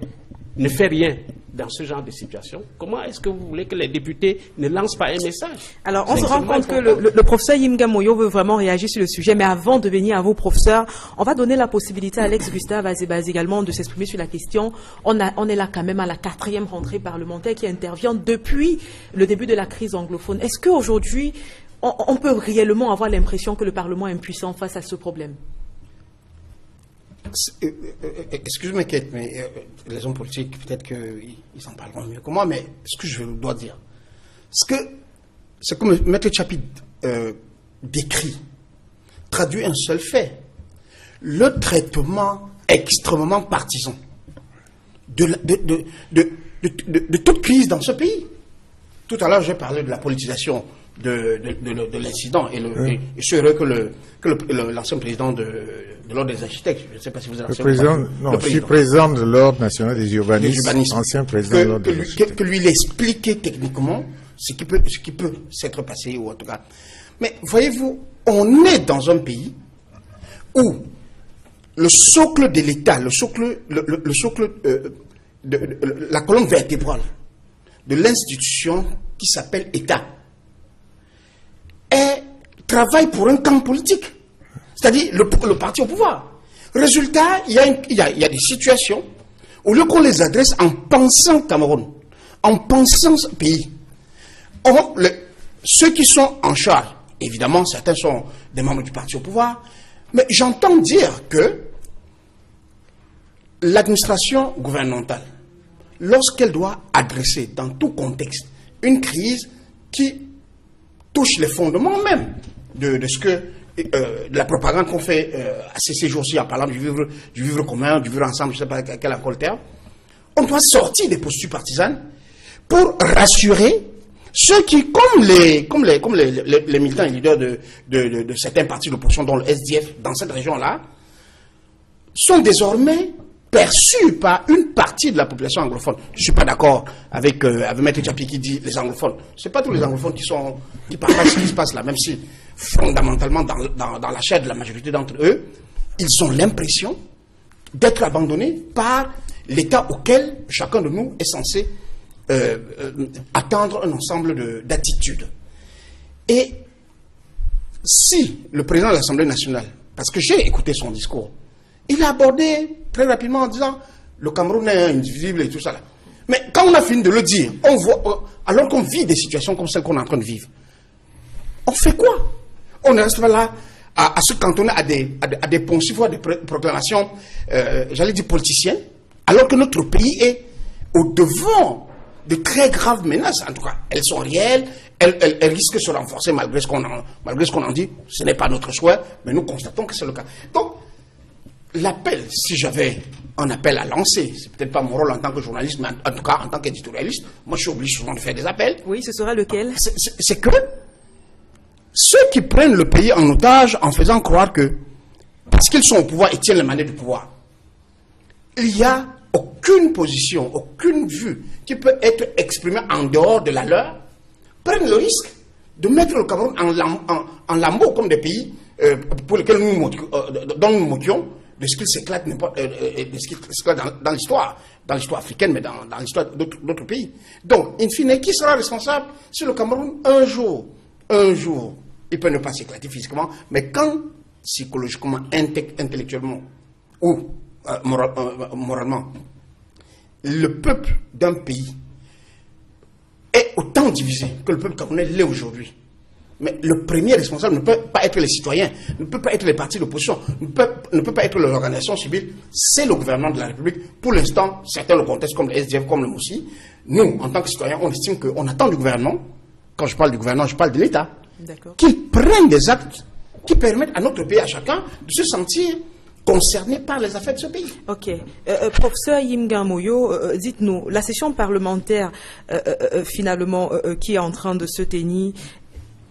ne fait rien dans ce genre de situation, comment est-ce que vous voulez que les députés ne lancent pas un message? Alors, on se rend compte que le professeur Yimga Moyo veut vraiment réagir sur le sujet, mais avant de venir à vous, professeur, on va donner la possibilité à Alex Gustave Azebaz également de s'exprimer sur la question. On est là quand même à la 4e rentrée parlementaire qui intervient depuis le début de la crise anglophone. Est-ce qu'aujourd'hui, on peut réellement avoir l'impression que le Parlement est impuissant face à ce problème? Excuse-moi, Kate, mais les hommes politiques, peut-être qu'ils en parleront mieux que moi, mais ce que je dois dire, c'est comme Maître Tiapi décrit, traduit un seul fait. le traitement extrêmement partisan de toute crise dans ce pays. Tout à l'heure, j'ai parlé de la politisation de l'incident et je suis heureux que l'ancien président de l'Ordre des architectes, je ne sais pas si vous êtes le président, non, je suis président de l'Ordre national des urbanistes, ancien président de l'Ordre des architectes. Que lui l'expliquer techniquement ce qui peut s'être passé, ou en tout cas. Mais voyez-vous, on est dans un pays où le socle de l'État, la colonne vertébrale de l'institution qui s'appelle État, travaille pour un camp politique, c'est-à-dire le parti au pouvoir. Résultat, il y a des situations, au lieu qu'on les adresse en pensant Cameroun, en pensant ce pays, ceux qui sont en charge, évidemment, certains sont des membres du parti au pouvoir, mais j'entends dire que l'administration gouvernementale, lorsqu'elle doit adresser dans tout contexte une crise qui touche les fondements même de ce que de la propagande qu'on fait à ces jours-ci en parlant du vivre commun, du vivre ensemble, je ne sais pas quel encore le terme, on doit sortir des postures partisanes pour rassurer ceux qui, comme les militants et leaders de certains partis d'opposition, dont le SDF, dans cette région-là, sont désormais perçus par une partie de la population anglophone. Je ne suis pas d'accord avec Maître Djapi qui dit les anglophones. Ce n'est pas tous les anglophones qui partagent ce qui se passe là, même si fondamentalement dans la chair de la majorité d'entre eux, ils ont l'impression d'être abandonnés par l'État auquel chacun de nous est censé attendre un ensemble d'attitudes. Et si le président de l'Assemblée nationale, parce que j'ai écouté son discours, il a abordé très rapidement en disant le Cameroun est indivisible et tout ça là. Mais quand on a fini de le dire, on voit, alors qu'on vit des situations comme celles qu'on est en train de vivre, on fait quoi? On ne reste pas là à se cantonner à des poncifs ou à des proclamations, j'allais dire politiciennes, alors que notre pays est au devant de très graves menaces. En tout cas, elles sont réelles, elles risquent de se renforcer malgré ce qu'on en dit. Ce n'est pas notre souhait, mais nous constatons que c'est le cas. Donc, l'appel, si j'avais un appel à lancer, c'est peut-être pas mon rôle en tant que journaliste, mais en tout cas en tant qu'éditorialiste, moi je suis obligé souvent de faire des appels. Oui, ce sera lequel? C'est que ceux qui prennent le pays en otage en faisant croire que, parce qu'ils sont au pouvoir et tiennent les manettes du pouvoir, il n'y a aucune position, aucune vue qui peut être exprimée en dehors de la leur, prennent le risque de mettre le Cameroun en lambeaux comme des pays pour lesquels nous nous moquions de ce qu'il s'éclate dans l'histoire africaine, mais dans l'histoire d'autres pays. Donc, in fine, qui sera responsable si le Cameroun, un jour, il peut ne pas s'éclater physiquement, mais quand, psychologiquement, intellectuellement ou moralement, le peuple d'un pays est autant divisé que le peuple camerounais l'est aujourd'hui. Mais le premier responsable ne peut pas être les citoyens, ne peut pas être les partis d'opposition, ne peut pas être l'organisation civile, c'est le gouvernement de la République. Pour l'instant, certains le contestent comme le SDF, comme le MOUSSI. Nous, en tant que citoyens, on estime qu'on attend du gouvernement, quand je parle du gouvernement, je parle de l'État, qu'il prenne des actes qui permettent à notre pays, à chacun, de se sentir concerné par les affaires de ce pays. Ok. Professeur Yimga Moyo, dites-nous, la session parlementaire, finalement, qui est en train de se tenir,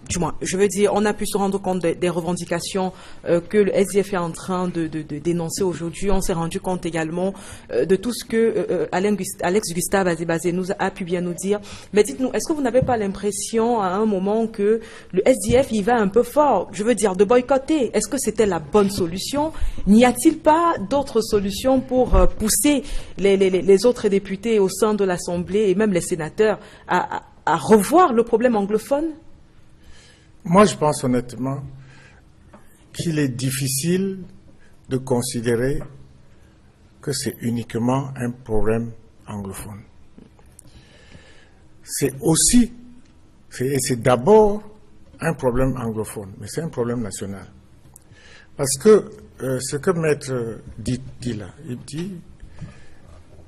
du moins, je veux dire, on a pu se rendre compte des revendications que le SDF est en train de dénoncer aujourd'hui. On s'est rendu compte également de tout ce que Alex Gustave Azebazé nous a pu bien nous dire. Mais dites-nous, est-ce que vous n'avez pas l'impression à un moment que le SDF y va un peu fort? Je veux dire, de boycotter. Est-ce que c'était la bonne solution? N'y a-t-il pas d'autres solutions pour pousser les autres députés au sein de l'Assemblée et même les sénateurs à revoir le problème anglophone? Moi, je pense honnêtement qu'il est difficile de considérer que c'est uniquement un problème anglophone. C'est aussi, c'est d'abord un problème anglophone, mais c'est un problème national. Parce que ce que Maître dit là, il dit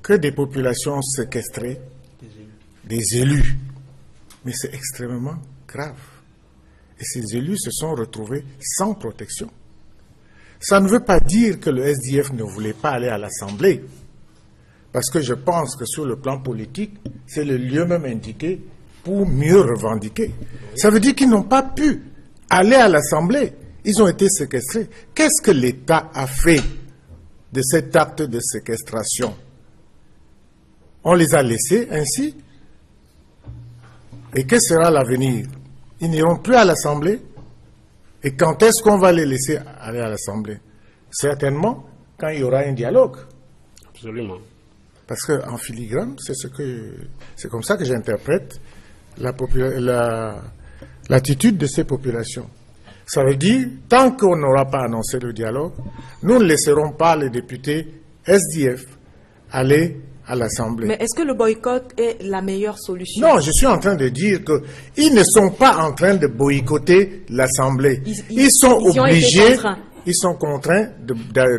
que des populations séquestrées, des élus, mais c'est extrêmement grave. Et ces élus se sont retrouvés sans protection. Ça ne veut pas dire que le SDF ne voulait pas aller à l'Assemblée. Parce que je pense que sur le plan politique, c'est le lieu même indiqué pour mieux revendiquer. Ça veut dire qu'ils n'ont pas pu aller à l'Assemblée. Ils ont été séquestrés. Qu'est-ce que l'État a fait de cet acte de séquestration? On les a laissés ainsi. Et quel sera l'avenir? Ils n'iront plus à l'Assemblée. Et quand est-ce qu'on va les laisser aller à l'Assemblée? Certainement quand il y aura un dialogue. Absolument. Parce qu'en filigrane, c'est comme ça que j'interprète l'attitude de ces populations. Ça veut dire, tant qu'on n'aura pas annoncé le dialogue, nous ne laisserons pas les députés SDF aller à l'Assemblée. Mais est-ce que le boycott est la meilleure solution? Non, je suis en train de dire qu'ils ne sont pas en train de boycotter l'Assemblée. Ils sont obligés, ils sont contraints de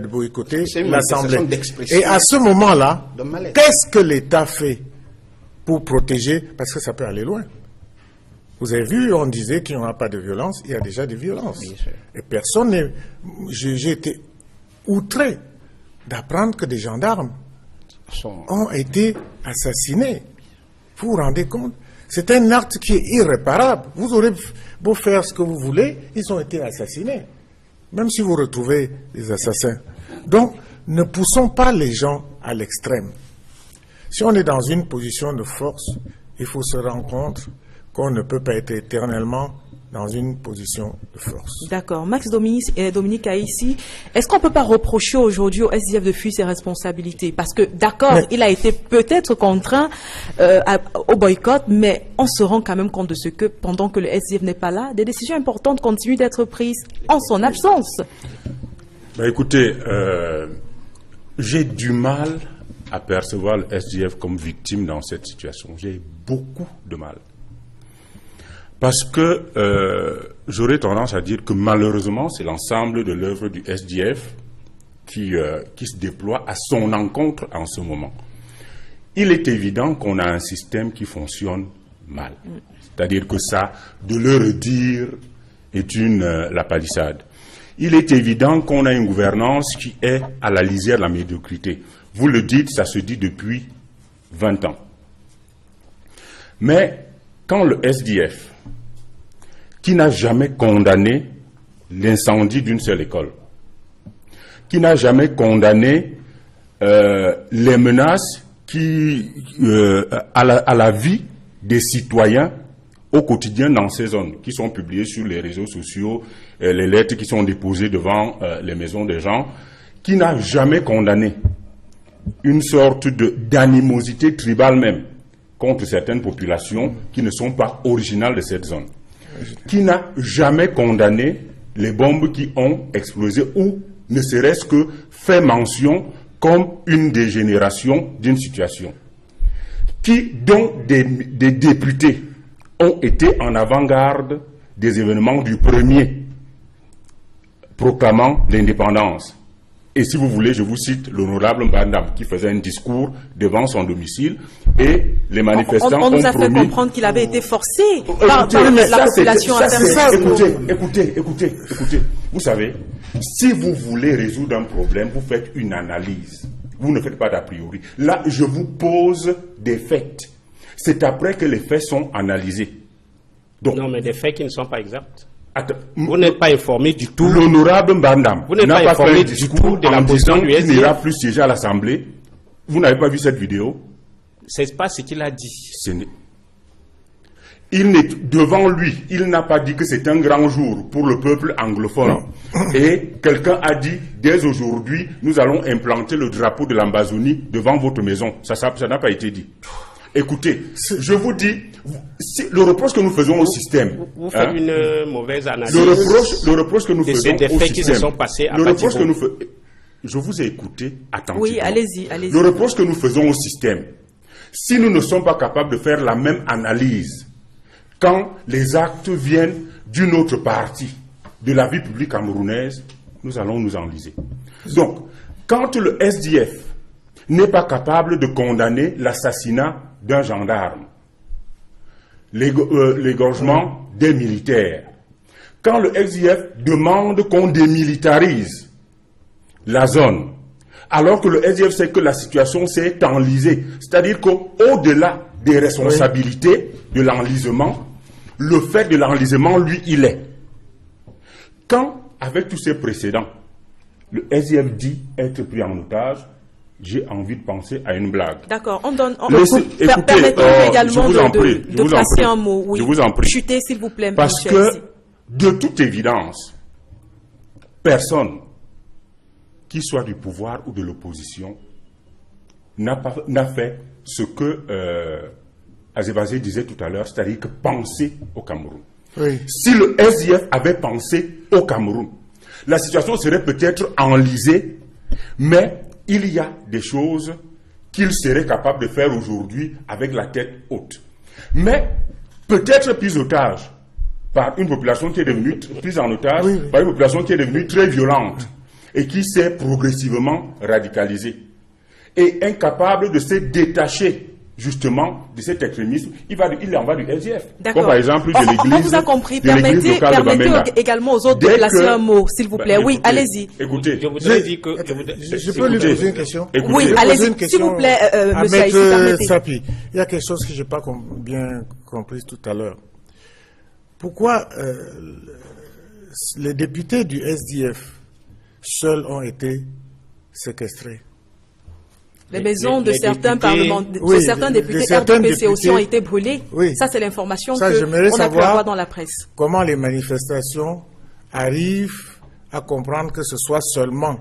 boycotter l'Assemblée. Et à ce moment-là, qu'est-ce que l'État fait pour protéger? Parce que ça peut aller loin. Vous avez vu, on disait qu'il n'y aura pas de violence, il y a déjà des violences. Et personne n'est... J'ai été outré d'apprendre que des gendarmes ont été assassinés. Vous vous rendez compte? C'est un acte qui est irréparable. Vous aurez beau faire ce que vous voulez, ils ont été assassinés. Même si vous retrouvez les assassins. Donc, ne poussons pas les gens à l'extrême. Si on est dans une position de force, il faut se rendre compte qu'on ne peut pas être éternellement dans une position de force. D'accord. Max Dominique Aïssi, est-ce qu'on ne peut pas reprocher aujourd'hui au SDF de fuir ses responsabilités? Parce que, d'accord, il a été peut-être contraint au boycott, mais on se rend quand même compte de ce que, pendant que le SDF n'est pas là, des décisions importantes continuent d'être prises en son absence. Ben écoutez, j'ai du mal à percevoir le SDF comme victime dans cette situation. J'ai beaucoup de mal. Parce que j'aurais tendance à dire que malheureusement, c'est l'ensemble de l'œuvre du SDF qui se déploie à son encontre en ce moment. Il est évident qu'on a un système qui fonctionne mal. C'est-à-dire que ça, de le redire, est la palissade. Il est évident qu'on a une gouvernance qui est à la lisière de la médiocrité. Vous le dites, ça se dit depuis 20 ans. Mais quand le SDF, qui n'a jamais condamné l'incendie d'une seule école, qui n'a jamais condamné les menaces à la vie des citoyens au quotidien dans ces zones, qui sont publiées sur les réseaux sociaux, les lettres qui sont déposées devant les maisons des gens, qui n'a jamais condamné une sorte d'animosité tribale même contre certaines populations qui ne sont pas originales de cette zone, qui n'a jamais condamné les bombes qui ont explosé ou ne serait-ce que fait mention comme une dégénération d'une situation, dont des députés ont été en avant-garde des événements du premier proclamant l'indépendance. Et si vous voulez, je vous cite l'honorable Mbandam qui faisait un discours devant son domicile et les manifestants ont promis... On nous a fait comprendre qu'il avait été forcé par la population à faire ça. Écoutez. Vous savez, si vous voulez résoudre un problème, vous faites une analyse. Vous ne faites pas d'a priori. Là, je vous pose des faits. C'est après que les faits sont analysés. Donc, non, mais des faits qui ne sont pas exacts. Vous n'êtes pas informé du tout. L'honorable Mbandam n'a pas informé du tout de la position du SDF. Il n'ira plus siéger à l'Assemblée. Vous n'avez pas vu cette vidéo? C'est pas ce qu'il a dit. Devant lui, il n'a pas dit que c'est un grand jour pour le peuple anglophone. Et quelqu'un a dit, dès aujourd'hui, nous allons implanter le drapeau de l'Ambazonie devant votre maison. Ça n'a pas été dit. Écoutez, je vous dis, le reproche que nous faisons au système... Vous faites une mauvaise analyse. Le reproche que nous faisons au système... qui se sont passés à Je vous ai écouté attentivement. Oui, allez-y. Le reproche que nous faisons au système, si nous ne sommes pas capables de faire la même analyse quand les actes viennent d'une autre partie de la vie publique camerounaise, nous allons nous enliser. Donc, quand le SDF n'est pas capable de condamner l'assassinat d'un gendarme, l'égorgement des militaires, quand le SDF demande qu'on démilitarise la zone, alors que le SDF sait que la situation s'est enlisée. C'est-à-dire qu'au-delà des responsabilités de l'enlisement, le fait de l'enlisement, lui, il est. Quand, avec tous ces précédents, le SDF dit être pris en otage, j'ai envie de penser à une blague. D'accord, Écoutez, permettez-nous également je vous en prie, de placer un mot. Oui. Je vous en prie. Chutez, s'il vous plaît. Parce que, de toute évidence, personne, qu'il soit du pouvoir ou de l'opposition, n'a fait ce que Azebazé disait tout à l'heure, c'est-à-dire que penser au Cameroun. Oui. Si le SDF avait pensé au Cameroun, la situation serait peut-être enlisée, mais il y a des choses qu'il serait capable de faire aujourd'hui avec la tête haute. Mais peut-être prise otage par une population qui est devenue prise en otage, par une population qui est devenue très violente et qui s'est progressivement radicalisée et incapable de se détacher justement de cet extrémisme. Il en va du SDF. Comme par exemple de l'église. On vous a compris. Permettez également aux autres de placer un mot, s'il vous plaît. Oui, allez-y. Écoutez, je voudrais dire que... Je peux lui poser une question? Oui, allez-y, s'il vous plaît, monsieur Aïssi, permettez. Sapi, il y a quelque chose que je n'ai pas bien compris tout à l'heure. Pourquoi les députés du SDF seuls ont été séquestrés? Les maisons de certains députés RDPC aussi ont été brûlées. Oui. Ça, c'est l'information qu'on a pu avoir dans la presse. Comment les manifestations arrivent à comprendre que ce soit seulement...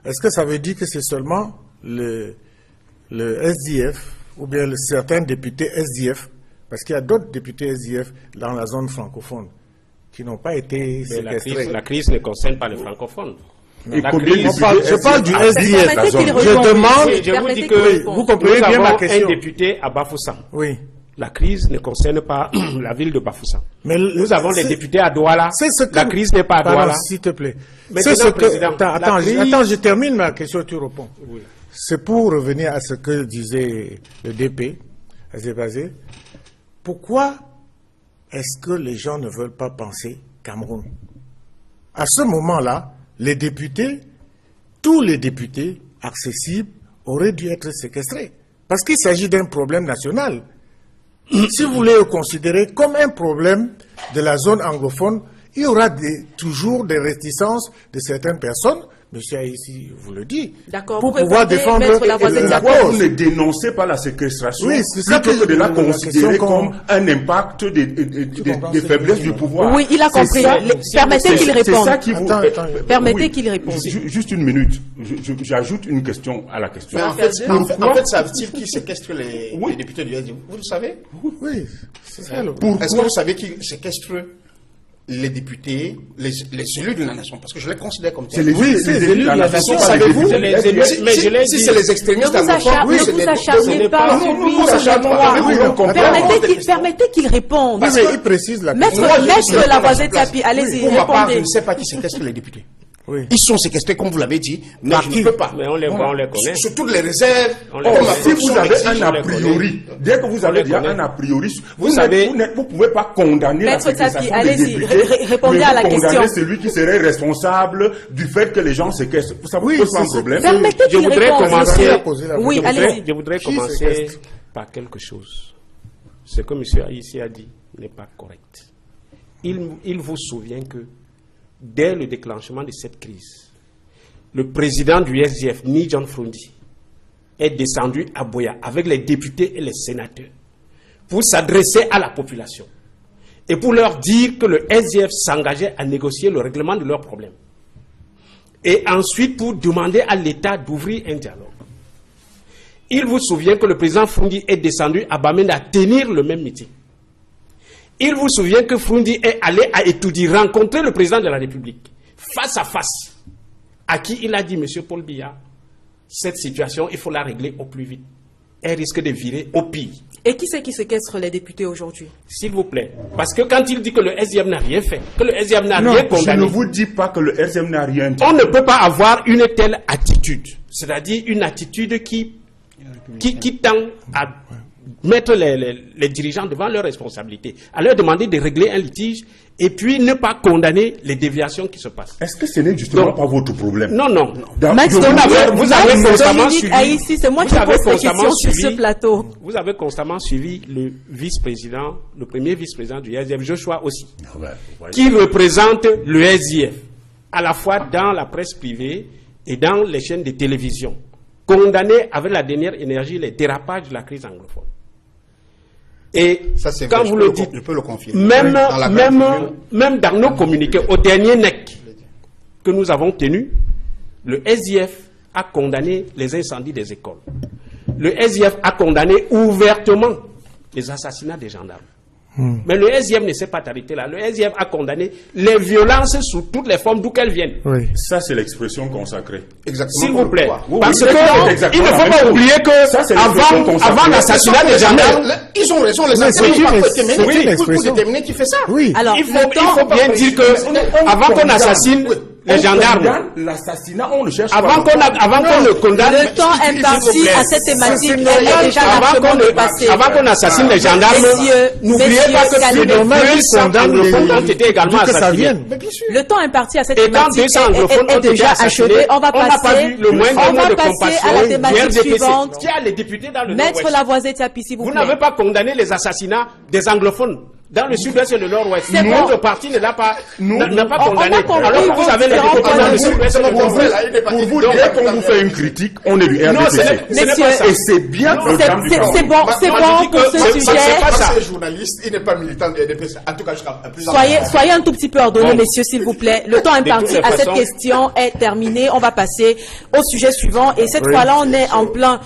Est-ce que ça veut dire que c'est seulement le SDF ou bien certains députés SDF, parce qu'il y a d'autres députés SDF dans la zone francophone qui n'ont pas été séquestrés? La crise ne concerne pas les francophones. Je parle du SDF. Je demande. Je vous dis que vous comprenez bien ma question. Un député à Bafoussam. Oui. La crise ne concerne pas la ville de Bafoussam. Mais nous avons des députés à Douala. La crise n'est pas à Douala. S'il te plaît. Attends, je termine ma question, tu réponds. Oui. C'est pour revenir à ce que disait le DP, Azebazé. Pourquoi est-ce que les gens ne veulent pas penser Cameroun? À ce moment-là, les députés, tous les députés accessibles auraient dû être séquestrés. Parce qu'il s'agit d'un problème national. Si vous voulez le considérer comme un problème de la zone anglophone, il y aura toujours des réticences de certaines personnes. Monsieur Aïssi vous le dit. D'accord. Pour pouvoir défendre la cause. Vous ne dénoncez pas la séquestration, plutôt que de la considérer comme un impact des faiblesses du pouvoir. Oui, il a compris. Permettez qu'il réponde. Permettez qu'il réponde. Juste une minute. J'ajoute une question à la question. Mais en fait, savent-ils qui séquestre les députés du SDF? Vous le savez? Oui, c'est ça. Est-ce que vous savez qui séquestre les députés, les élus de la nation, parce que je les considère comme tels. Oui, les élus de la nation, savez-vous? Si c'est les extrémistes anglophones, oui, ne vous acharnez pas sur lui. Permettez qu'il réponde. Oui, mais il précise la question. Maître Lavoisier Tapi, allez-y, pour ma part, je répondez. ne sais pas qui séquestre les députés. Oui. Ils sont séquestrés, comme vous l'avez dit, mais je ne peux pas. Mais on les connaît. Sur toutes les réserves. Si vous avez un a priori, dès que vous avez déjà un a priori, vous ne pouvez pas condamner la séquestration des députés, répondez à la question. Condamner celui qui serait responsable du fait que les gens séquestrent. Ça vous pose pas un problème. Permettez qu'il réponde. Oui, allez-y. Je voudrais commencer par quelque chose. Ce que M. Aïssi a dit n'est pas correct. Il vous souvient que dès le déclenchement de cette crise, le président du SDF, Ni John Frundi, est descendu à Boya avec les députés et les sénateurs pour s'adresser à la population et pour leur dire que le SDF s'engageait à négocier le règlement de leurs problèmes. Et ensuite pour demander à l'État d'ouvrir un dialogue. Il vous souvient que le président Frundi est descendu à Bamenda tenir le même meeting. Il vous souvient que Frundi est allé à Etoudi rencontrer le président de la République, face à face, à qui il a dit, Monsieur Paul Biya, cette situation, il faut la régler au plus vite. Elle risque de virer au pire. Et qui c'est qui séquestre les députés aujourd'hui? S'il vous plaît. Parce que quand il dit que le SDF n'a rien fait, que le SDF n'a rien condamné... Je ne vous dis pas que le SDF n'a rien fait. On ne peut pas avoir une telle attitude. C'est-à-dire une attitude qui tend à mettre les dirigeants devant leurs responsabilités, à leur demander de régler un litige et puis ne pas condamner les déviations qui se passent. Est-ce que ce n'est justement pas votre problème? Non, non. Max, vous avez constamment suivi. Haïssi, c'est moi qui pose cette question sur ce plateau. Vous avez constamment suivi le vice-président, le premier vice-président du SDF, Joshua aussi, qui représente le SDF, à la fois dans la presse privée et dans les chaînes de télévision, condamné avec la dernière énergie les dérapages de la crise anglophone. Et ça, quand vrai, vous le dites, je peux le confirmer. même dans nos communiqués, au dernier NEC que nous avons tenu, le SDF a condamné les incendies des écoles. Le SDF a condamné ouvertement les assassinats des gendarmes. Mais le SDF ne s'est pas arrêté là. Le SDF a condamné les violences sous toutes les formes d'où qu'elles viennent. Oui. Ça, c'est l'expression consacrée. Exactement. S'il vous plaît. Oui, Parce oui, que il ne faut pas oublier que avant l'assassinat des gendarmes, ils ont raison, les assassins pour déterminer qui fait ça. Oui. Alors, il faut bien dire que avant qu'on assassine les gendarmes, l'assassinat, on le cherche avant qu'on le condamne, le temps imparti à cette thématique est déjà largement dépassé. Avant qu'on assassine les gendarmes, n'oubliez pas que plus de 200 anglophones ont été également assassinés. Le temps imparti à cette Et quand thématique 200 anglophones ont est été déjà assassinés, achevé. On va n'a pas vu le moindre mot de compassion à la thématique du RDPC. suivante. Qui a les députés dans le Maître Nord-Ouest. Lavoisier Tiapi, s'il vous Vous plaît. n'avez pas condamné les assassinats des anglophones dans le sud-ouest et le nord-ouest. C'est bon. Notre parti ne l'a pas, n'a pas On condamné. a compris Alors que vous avez les vos députés dans le différents sud-ouest et le nord-ouest. Pour vous dire qu'on vous fait une critique, on est du Non, ce RDPC. n'est pas ça. Et c'est bien le drame du C'est Cameroun. bon, c'est Moi, bon je dis pour que ce c'est sujet. pas ça. C'est journaliste, il n'est pas militant du RDPC. En tout cas, jusqu'à plus Soyez un tout petit peu ordonnés, Bon. messieurs, s'il vous plaît. Le temps imparti toutes les à cette façons. question est terminé. On va passer au sujet suivant. Et cette fois-là, on est en plein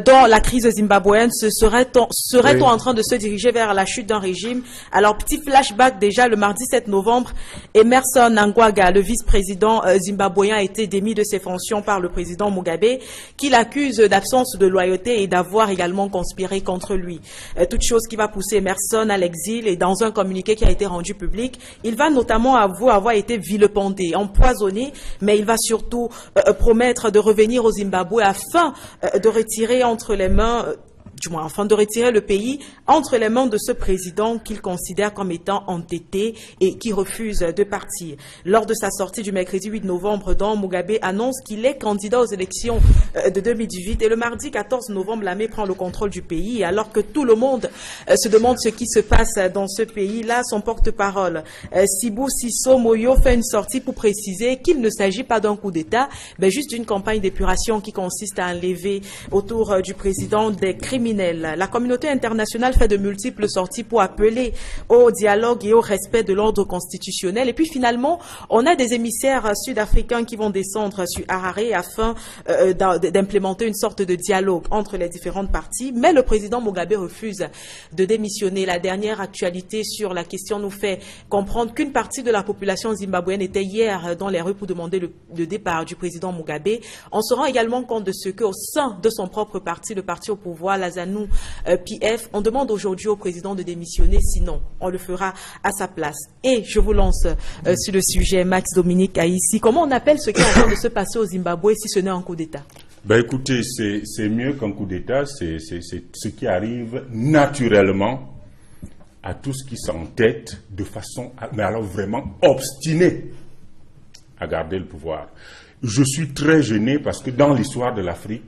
dans la crise zimbabwéenne. Serait-on en train de se diriger vers la chute d'un régime? Alors, petit flashback déjà, le mardi 7 novembre, Emerson Mnangagwa, le vice-président zimbabwéen, a été démis de ses fonctions par le président Mugabe, qui l'accuse d'absence de loyauté et d'avoir également conspiré contre lui. Toute chose qui va pousser Emerson à l'exil, et dans un communiqué qui a été rendu public, il va notamment avouer avoir été vilipendé, empoisonné, mais il va surtout promettre de revenir au Zimbabwe afin de retirer entre les mains afin de retirer le pays entre les mains de ce président qu'il considère comme étant entêté et qui refuse de partir. Lors de sa sortie du mercredi 8 novembre, Mugabe annonce qu'il est candidat aux élections de 2018 et le mardi 14 novembre, l'armée prend le contrôle du pays. Et alors que tout le monde se demande ce qui se passe dans ce pays-là, son porte-parole, Sibou Sisso Moyo, fait une sortie pour préciser qu'il ne s'agit pas d'un coup d'État, mais juste d'une campagne d'épuration qui consiste à enlever autour du président des criminels. La communauté internationale fait de multiples sorties pour appeler au dialogue et au respect de l'ordre constitutionnel. Et puis finalement, on a des émissaires sud-africains qui vont descendre sur Harare afin d'implémenter une sorte de dialogue entre les différentes parties. Mais le président Mugabe refuse de démissionner. La dernière actualité sur la question nous fait comprendre qu'une partie de la population zimbabwéenne était hier dans les rues pour demander le départ du président Mugabe. On se rend également compte de ce qu'au sein de son propre parti, le parti au pouvoir, la ZANU PF, on demande aujourd'hui au président de démissionner, sinon on le fera à sa place. Et je vous lance sur le sujet, Max Dominique Haïssi. Comment on appelle ce qui est en train de se passer au Zimbabwe si ce n'est un coup d'État? Ben écoutez, c'est mieux qu'un coup d'État, c'est ce qui arrive naturellement à tous qui s'entêtent de façon, mais alors vraiment obstinée à garder le pouvoir. Je suis très gêné parce que dans l'histoire de l'Afrique,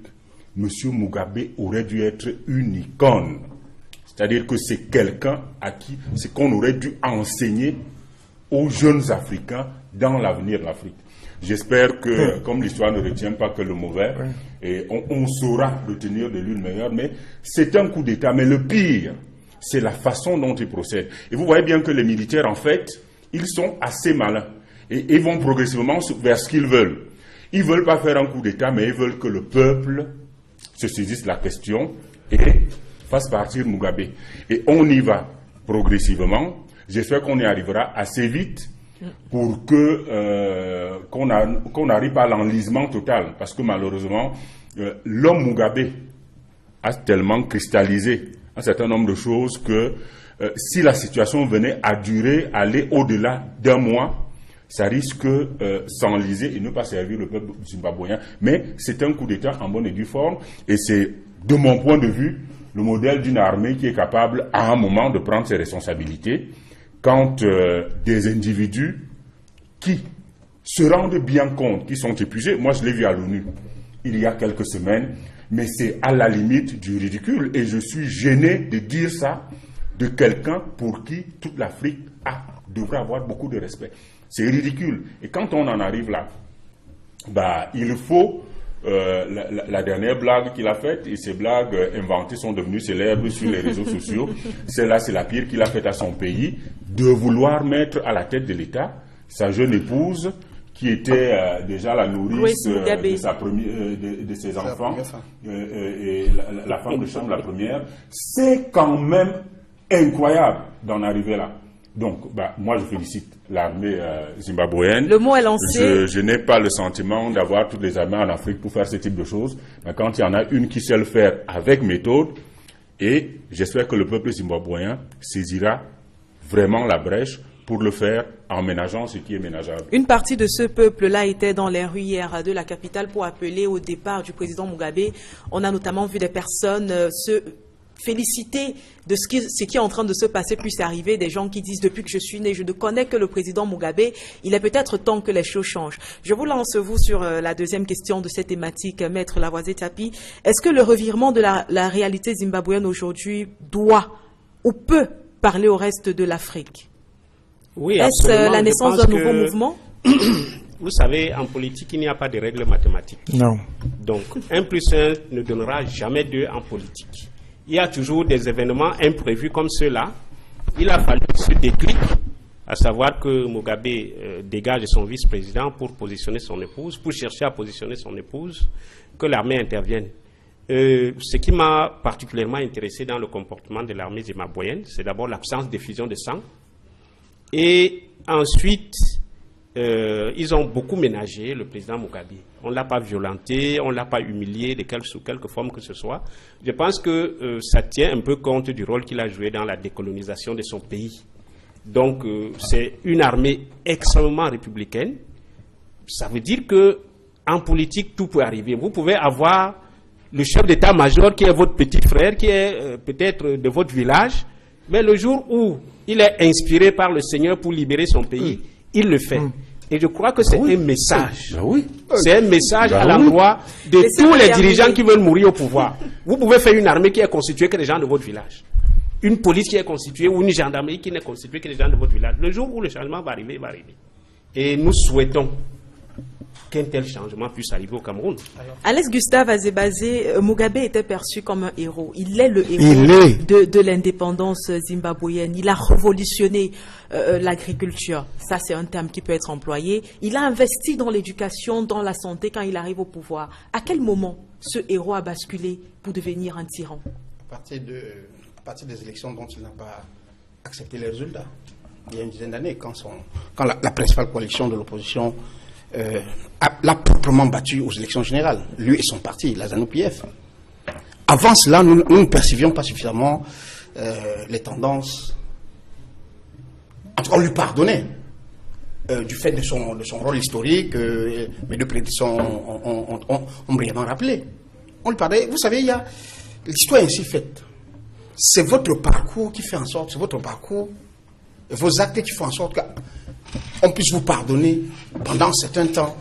M. Mugabe aurait dû être une icône. C'est-à-dire que c'est quelqu'un à qui, c'est qu'on aurait dû enseigner aux jeunes Africains dans l'avenir de l'Afrique. J'espère que, comme l'histoire ne retient pas que le mauvais, et on saura retenir de lui le meilleur, mais c'est un coup d'État. Mais le pire, c'est la façon dont il procède. Et vous voyez bien que les militaires, en fait, ils sont assez malins. Et ils vont progressivement vers ce qu'ils veulent. Ils ne veulent pas faire un coup d'État, mais ils veulent que le peuple se saisisse de la question et fasse partir Mugabe. Et on y va progressivement. J'espère qu'on y arrivera assez vite pour que qu'on n'arrive pas à l'enlisement total. Parce que malheureusement, l'homme Mugabe a tellement cristallisé un certain nombre de choses que si la situation venait à durer, aller au-delà d'un mois, ça risque s'enliser et ne pas servir le peuple zimbabwéen. Mais c'est un coup d'État en bonne et due forme. Et c'est, de mon point de vue, le modèle d'une armée qui est capable, à un moment, de prendre ses responsabilités quand des individus qui se rendent bien compte qu'ils sont épuisés. Moi, je l'ai vu à l'ONU il y a quelques semaines, mais c'est à la limite du ridicule. Et je suis gêné de dire ça de quelqu'un pour qui toute l'Afrique devrait avoir beaucoup de respect. C'est ridicule. Et quand on en arrive là, il faut... la dernière blague qu'il a faite, et ces blagues inventées sont devenues célèbres sur les réseaux sociaux, celle-là c'est la pire qu'il a faite à son pays, de vouloir mettre à la tête de l'État sa jeune épouse qui était déjà la nourrice de ses enfants, et la femme de chambre la première. C'est quand même incroyable d'en arriver là. Donc, moi, je félicite l'armée zimbabwéenne. Le mot est lancé. Je n'ai pas le sentiment d'avoir toutes les armées en Afrique pour faire ce type de choses. Mais quand il y en a une qui sait le faire avec méthode, et j'espère que le peuple zimbabwéen saisira vraiment la brèche pour le faire en ménageant ce qui est ménageable. Une partie de ce peuple-là était dans les rues hier de la capitale pour appeler au départ du président Mugabe. On a notamment vu des personnes se féliciter de ce qui est en train de se passer puisse arriver, des gens qui disent depuis que je suis né, je ne connais que le président Mugabe, il est peut-être temps que les choses changent. Je vous lance vous sur la deuxième question de cette thématique, Maître Lavoisier Tapi. Est-ce que le revirement de la réalité zimbabwéenne aujourd'hui doit ou peut parler au reste de l'Afrique? Oui, est-ce la naissance d'un nouveau mouvement? Vous savez, en politique, il n'y a pas de règles mathématiques. Non. Donc, 1 + 1 ne donnera jamais 2 en politique. Il y a toujours des événements imprévus comme ceux-là. Il a fallu ce déclic, à savoir que Mugabe dégage son vice-président pour positionner son épouse, pour chercher à positionner son épouse, que l'armée intervienne. Ce qui m'a particulièrement intéressé dans le comportement de l'armée zimbabwéenne, c'est d'abord l'absence d'effusion de sang. Et ensuite, ils ont beaucoup ménagé le président Mugabe. On ne l'a pas violenté, on ne l'a pas humilié sous quelque forme que ce soit. Je pense que ça tient un peu compte du rôle qu'il a joué dans la décolonisation de son pays. Donc, c'est une armée extrêmement républicaine. Ça veut dire qu'en politique, tout peut arriver. Vous pouvez avoir le chef d'état-major qui est votre petit frère, qui est peut-être de votre village, mais le jour où il est inspiré par le Seigneur pour libérer son pays, il le fait. Et je crois que c'est un message. C'est un message à l'endroit de tous les dirigeants qui veulent mourir au pouvoir. Vous pouvez faire une armée qui est constituée que des gens de votre village. Une police qui est constituée ou une gendarmerie qui n'est constituée que des gens de votre village. Le jour où le changement va arriver, il va arriver. Et nous souhaitons qu'un tel changement puisse arriver au Cameroun. Alex Gustave Azebazé, Mugabe était perçu comme un héros. Il est le héros de l'indépendance zimbabwéenne. Il a révolutionné l'agriculture. Ça, c'est un terme qui peut être employé. Il a investi dans l'éducation, dans la santé quand il arrive au pouvoir. À quel moment ce héros a basculé pour devenir un tyran? À partir des élections dont il n'a pas accepté les résultats. Il y a une dizaine d'années, quand la principale coalition de l'opposition l'a proprement battu aux élections générales, lui et son parti, la ZANU-PF. Avant cela, nous ne percevions pas suffisamment les tendances. En tout cas, on lui pardonnait du fait de son rôle historique. Mes deux prédictions ont brièvement rappelé. On lui pardonnait. Vous savez, l'histoire est ainsi faite. C'est votre parcours qui fait en sorte, c'est votre parcours, vos actes qui font en sorte qu'on puisse vous pardonner pendant un certain temps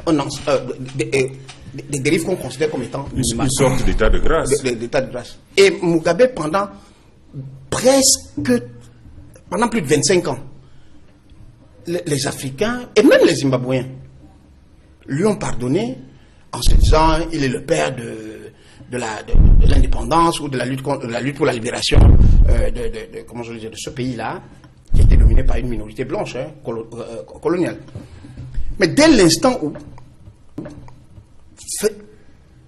des dérives qu'on considère comme étant une sorte d'état de grâce. D'état de grâce. Et Mugabe, pendant plus de 25 ans, les Africains et même les Zimbabwéens lui ont pardonné en se disant il est le père de l'indépendance ou de la lutte pour la libération de ce pays-là, qui était dominé par une minorité blanche, coloniale. Mais dès l'instant où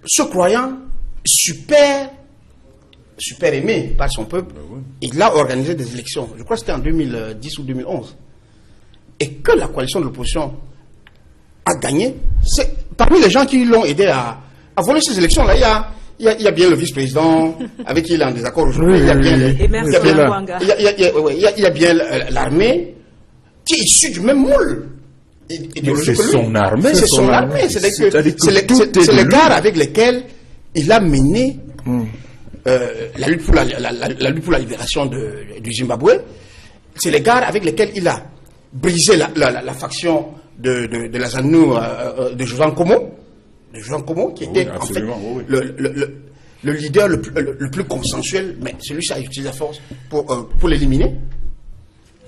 ce croyant super aimé par son peuple, il a organisé des élections, je crois que c'était en 2010 ou 2011, et que la coalition de l'opposition a gagné, c'est parmi les gens qui l'ont aidé à voler ces élections-là, il y a bien le vice-président avec qui il est en désaccord aujourd'hui. Il y a bien l'armée qui est issue du même moule. C'est son armée. C'est son armée. C'est les gars avec lesquels il a mené la lutte pour la lutte pour la libération du Zimbabwe, c'est les gars avec lesquels il a brisé la faction de la ZANU de Josan Komo, qui était en fait le leader le plus consensuel, mais celui-ci a utilisé la force pour l'éliminer.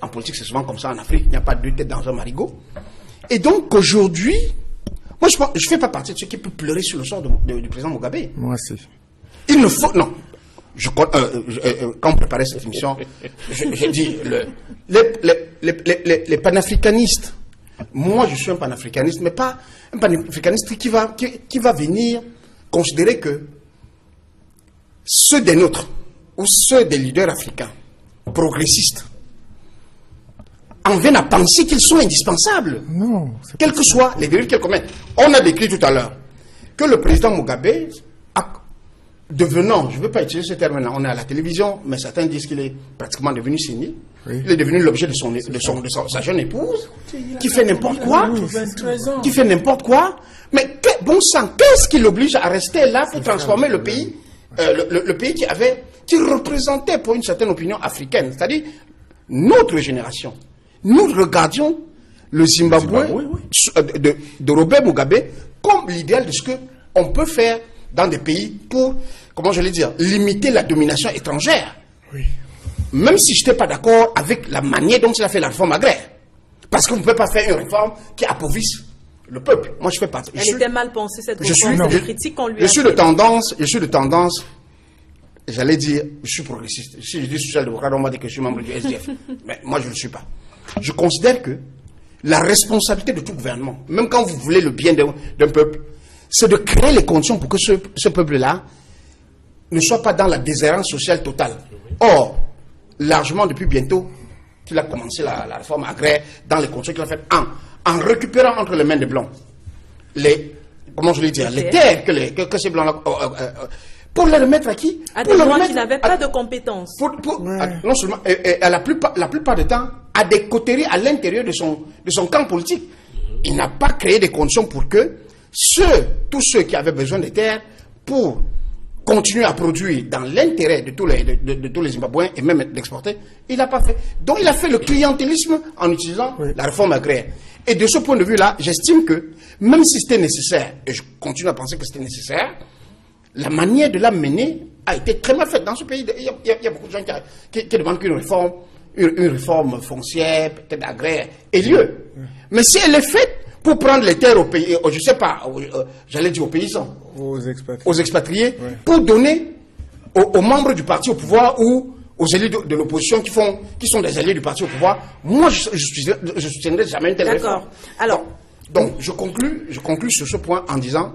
En politique, c'est souvent comme ça en Afrique, il n'y a pas de deux têtes dans un marigot. Et donc aujourd'hui, moi je ne fais pas partie de ceux qui peuvent pleurer sur le sort du président Mugabe. Moi aussi. Il ne faut... Non. Quand on préparait cette émission, j'ai dit, les panafricanistes, moi je suis un panafricaniste, mais pas un panafricaniste qui va venir considérer que ceux des nôtres, ou ceux des leaders africains, progressistes, en viennent à penser qu'ils sont indispensables. Non. Quels que soient les dérives qu'ils commettent. On a décrit tout à l'heure que le président Mugabe, devenant, je ne veux pas utiliser ce terme-là, on est à la télévision, mais certains disent qu'il est pratiquement devenu sénile. Oui. Il est devenu l'objet de sa jeune épouse, qui fait n'importe quoi. Qui fait n'importe quoi. Mais bon sang, qu'est-ce qui l'oblige à rester là pour transformer le pays, le pays qui représentait pour une certaine opinion africaine, c'est-à-dire notre génération. Nous regardions le Zimbabwe de Robert Mugabe comme l'idéal de ce qu'on peut faire dans des pays pour, comment je vais dire, limiter la domination étrangère. Oui. Même si je n'étais pas d'accord avec la manière dont il a fait la réforme agraire. Parce qu'on ne peut pas faire une réforme qui appauvrisse le peuple. Moi, je fais partie. Elle était mal pensée, cette réforme. C'est des critiques qu'on lui a fait. Je suis de tendance, j'allais dire, je suis progressiste. Si je dis social-démocrate, on m'a dit que je suis membre du SDF. Mais moi, je ne le suis pas. Je considère que la responsabilité de tout gouvernement, même quand vous voulez le bien d'un peuple, c'est de créer les conditions pour que ce peuple-là ne soit pas dans la déshérence sociale totale. Or, largement depuis bientôt qu'il a commencé la réforme agraire, dans les conditions qu'il a faites, en récupérant entre les mains des Blancs les terres que ces Blancs-là... pour les remettre à qui? À des gens qui n'avaient pas de compétences. Non seulement, et la plupart du temps, à des coteries à l'intérieur de son camp politique. Il n'a pas créé des conditions pour que tous ceux qui avaient besoin de terres pour continuer à produire dans l'intérêt de tous les Zimbabwéens et même d'exporter, il n'a pas fait. Donc il a fait le clientélisme en utilisant la réforme agraire. Et de ce point de vue-là, j'estime que, même si c'était nécessaire, et je continue à penser que c'était nécessaire, la manière de la mener a été très mal faite dans ce pays. Il y a beaucoup de gens qui demandent qu'une réforme foncière, peut-être agraire, ait lieu. Mais si elle est faite pour prendre les terres aux pays, je ne sais pas, j'allais dire aux paysans, aux expatriés, pour donner aux membres du parti au pouvoir ou aux élus de l'opposition qui sont des alliés du parti au pouvoir, moi je soutiendrai jamais une telle réforme. Alors, donc je conclus sur ce point en disant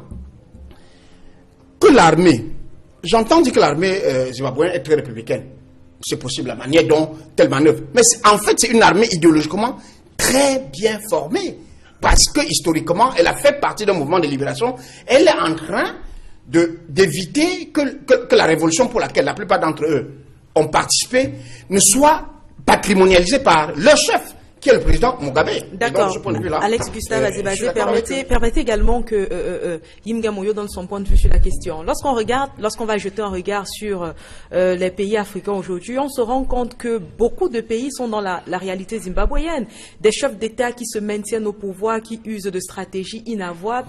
que l'armée, j'entends dire que l'armée zimbabwéenne est très républicaine. C'est possible la manière dont telle manœuvre. Mais en fait, c'est une armée idéologiquement très bien formée. Parce que historiquement, elle a fait partie d'un mouvement de libération. Elle est en train d'éviter que la révolution pour laquelle la plupart d'entre eux ont participé ne soit patrimonialisée par leur chef, qui est le président Mugabe. D'accord. Alex Gustave Azebadé, permettez également que Yimga Moyo donne son point de vue sur la question. Lorsqu'on va jeter un regard sur les pays africains aujourd'hui, on se rend compte que beaucoup de pays sont dans la réalité zimbabwéenne. Des chefs d'État qui se maintiennent au pouvoir, qui usent de stratégies inavouables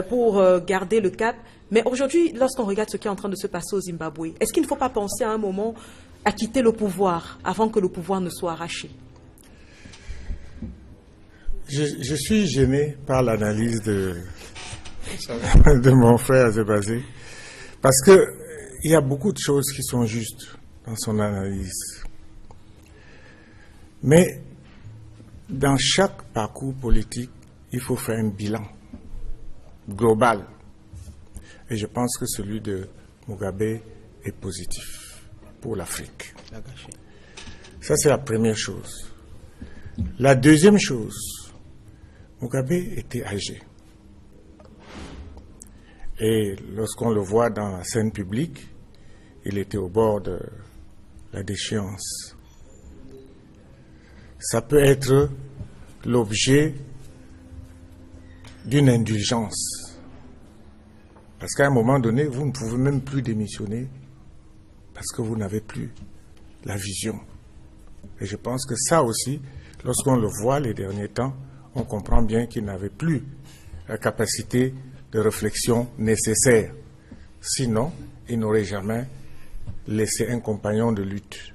pour garder le cap. Mais aujourd'hui, lorsqu'on regarde ce qui est en train de se passer au Zimbabwe, est-ce qu'il ne faut pas penser à un moment à quitter le pouvoir avant que le pouvoir ne soit arraché? Je suis gêné par l'analyse de mon frère Azebadé, parce qu'il y a beaucoup de choses qui sont justes dans son analyse. Mais dans chaque parcours politique, il faut faire un bilan global. Et je pense que celui de Mugabe est positif pour l'Afrique. Ça, c'est la première chose. La deuxième chose, Mugabe était âgé. Et lorsqu'on le voit dans la scène publique, il était au bord de la déchéance. Ça peut être l'objet d'une indulgence. Parce qu'à un moment donné, vous ne pouvez même plus démissionner parce que vous n'avez plus la vision. Et je pense que ça aussi, lorsqu'on le voit les derniers temps, on comprend bien qu'il n'avait plus la capacité de réflexion nécessaire. Sinon, il n'aurait jamais laissé un compagnon de lutte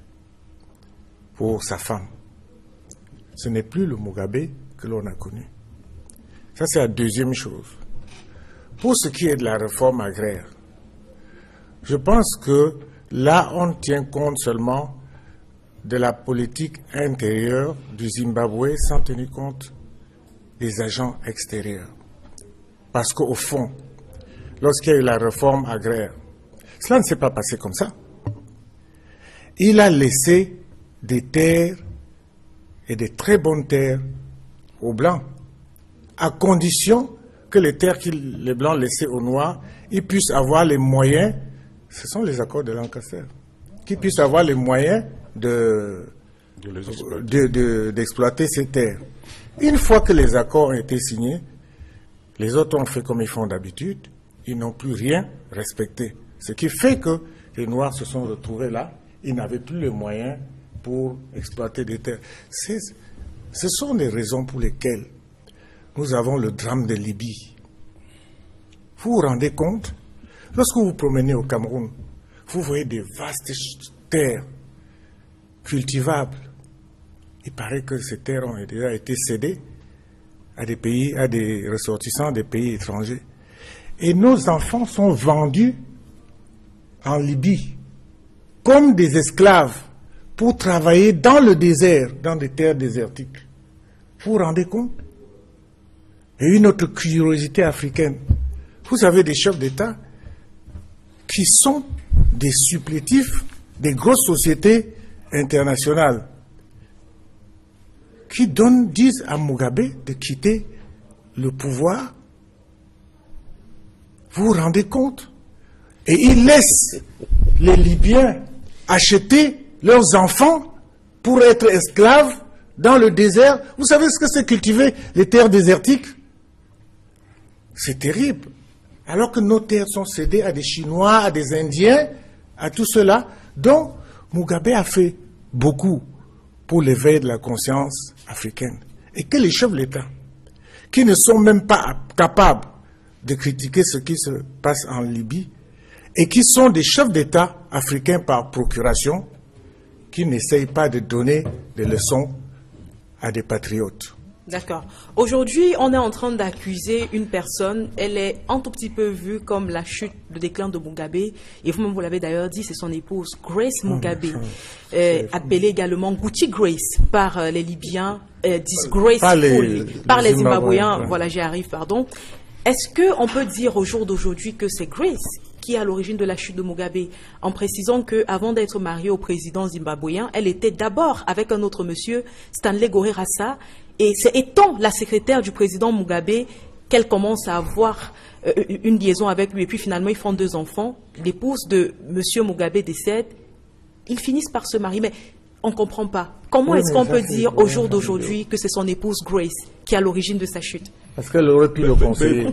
pour sa femme. Ce n'est plus le Mugabe que l'on a connu. Ça, c'est la deuxième chose. Pour ce qui est de la réforme agraire, je pense que là, on tient compte seulement de la politique intérieure du Zimbabwe sans tenir compte des agents extérieurs. Parce qu'au fond, lorsqu'il y a eu la réforme agraire, cela ne s'est pas passé comme ça. Il a laissé des terres et des très bonnes terres aux Blancs, à condition que les terres que les Blancs laissaient aux Noirs, ils puissent avoir les moyens, ce sont les accords de Lancaster, qu'ils puissent avoir les moyens d'exploiter ces terres. Une fois que les accords ont été signés, les autres ont fait comme ils font d'habitude, ils n'ont plus rien respecté. Ce qui fait que les Noirs se sont retrouvés là, ils n'avaient plus les moyens pour exploiter des terres. Ce sont les raisons pour lesquelles nous avons le drame de Libye. Vous vous rendez compte? Lorsque vous vous promenez au Cameroun, vous voyez des vastes terres cultivables. Il paraît que ces terres ont déjà été cédées à des pays, à des ressortissants des pays étrangers. Et nos enfants sont vendus en Libye comme des esclaves pour travailler dans le désert, dans des terres désertiques. Vous vous rendez compte? Et une autre curiosité africaine. Vous avez des chefs d'État qui sont des supplétifs des grosses sociétés internationales qui disent à Mugabe de quitter le pouvoir. Vous vous rendez compte? Et ils laissent les Libyens acheter leurs enfants pour être esclaves dans le désert. Vous savez ce que c'est cultiver les terres désertiques? C'est terrible. Alors que nos terres sont cédées à des Chinois, à des Indiens, à tout cela. Donc, Mugabe a fait beaucoup pour l'éveil de la conscience africaine. Et que les chefs de l'État, qui ne sont même pas capables de critiquer ce qui se passe en Libye, et qui sont des chefs d'État africains par procuration, qui n'essayent pas de donner des leçons à des patriotes. D'accord. Aujourd'hui, on est en train d'accuser une personne. Elle est un tout petit peu vue comme la chute, le déclin de Mugabe. Et vous-même, vous l'avez d'ailleurs dit, c'est son épouse, Grace Mugabe, appelée également Gucci Grace par les Libyens, disgraceful par les Zimbabwéens. Voilà, j'y arrive, pardon. Est-ce qu'on peut dire au jour d'aujourd'hui que c'est Grace qui est à l'origine de la chute de Mugabe, en précisant qu'avant d'être mariée au président zimbabwéen, elle était d'abord avec un autre monsieur, Stanley Gorerassa, et c'est étant la secrétaire du président Mugabe qu'elle commence à avoir une liaison avec lui, et puis finalement ils font 2 enfants. L'épouse de monsieur Mugabe décède, ils finissent par se marier, mais on ne comprend pas. Comment est-ce qu'on peut dire au jour d'aujourd'hui que c'est son épouse Grace qui est à l'origine de sa chute? Parce qu'elle aurait pu le conseiller.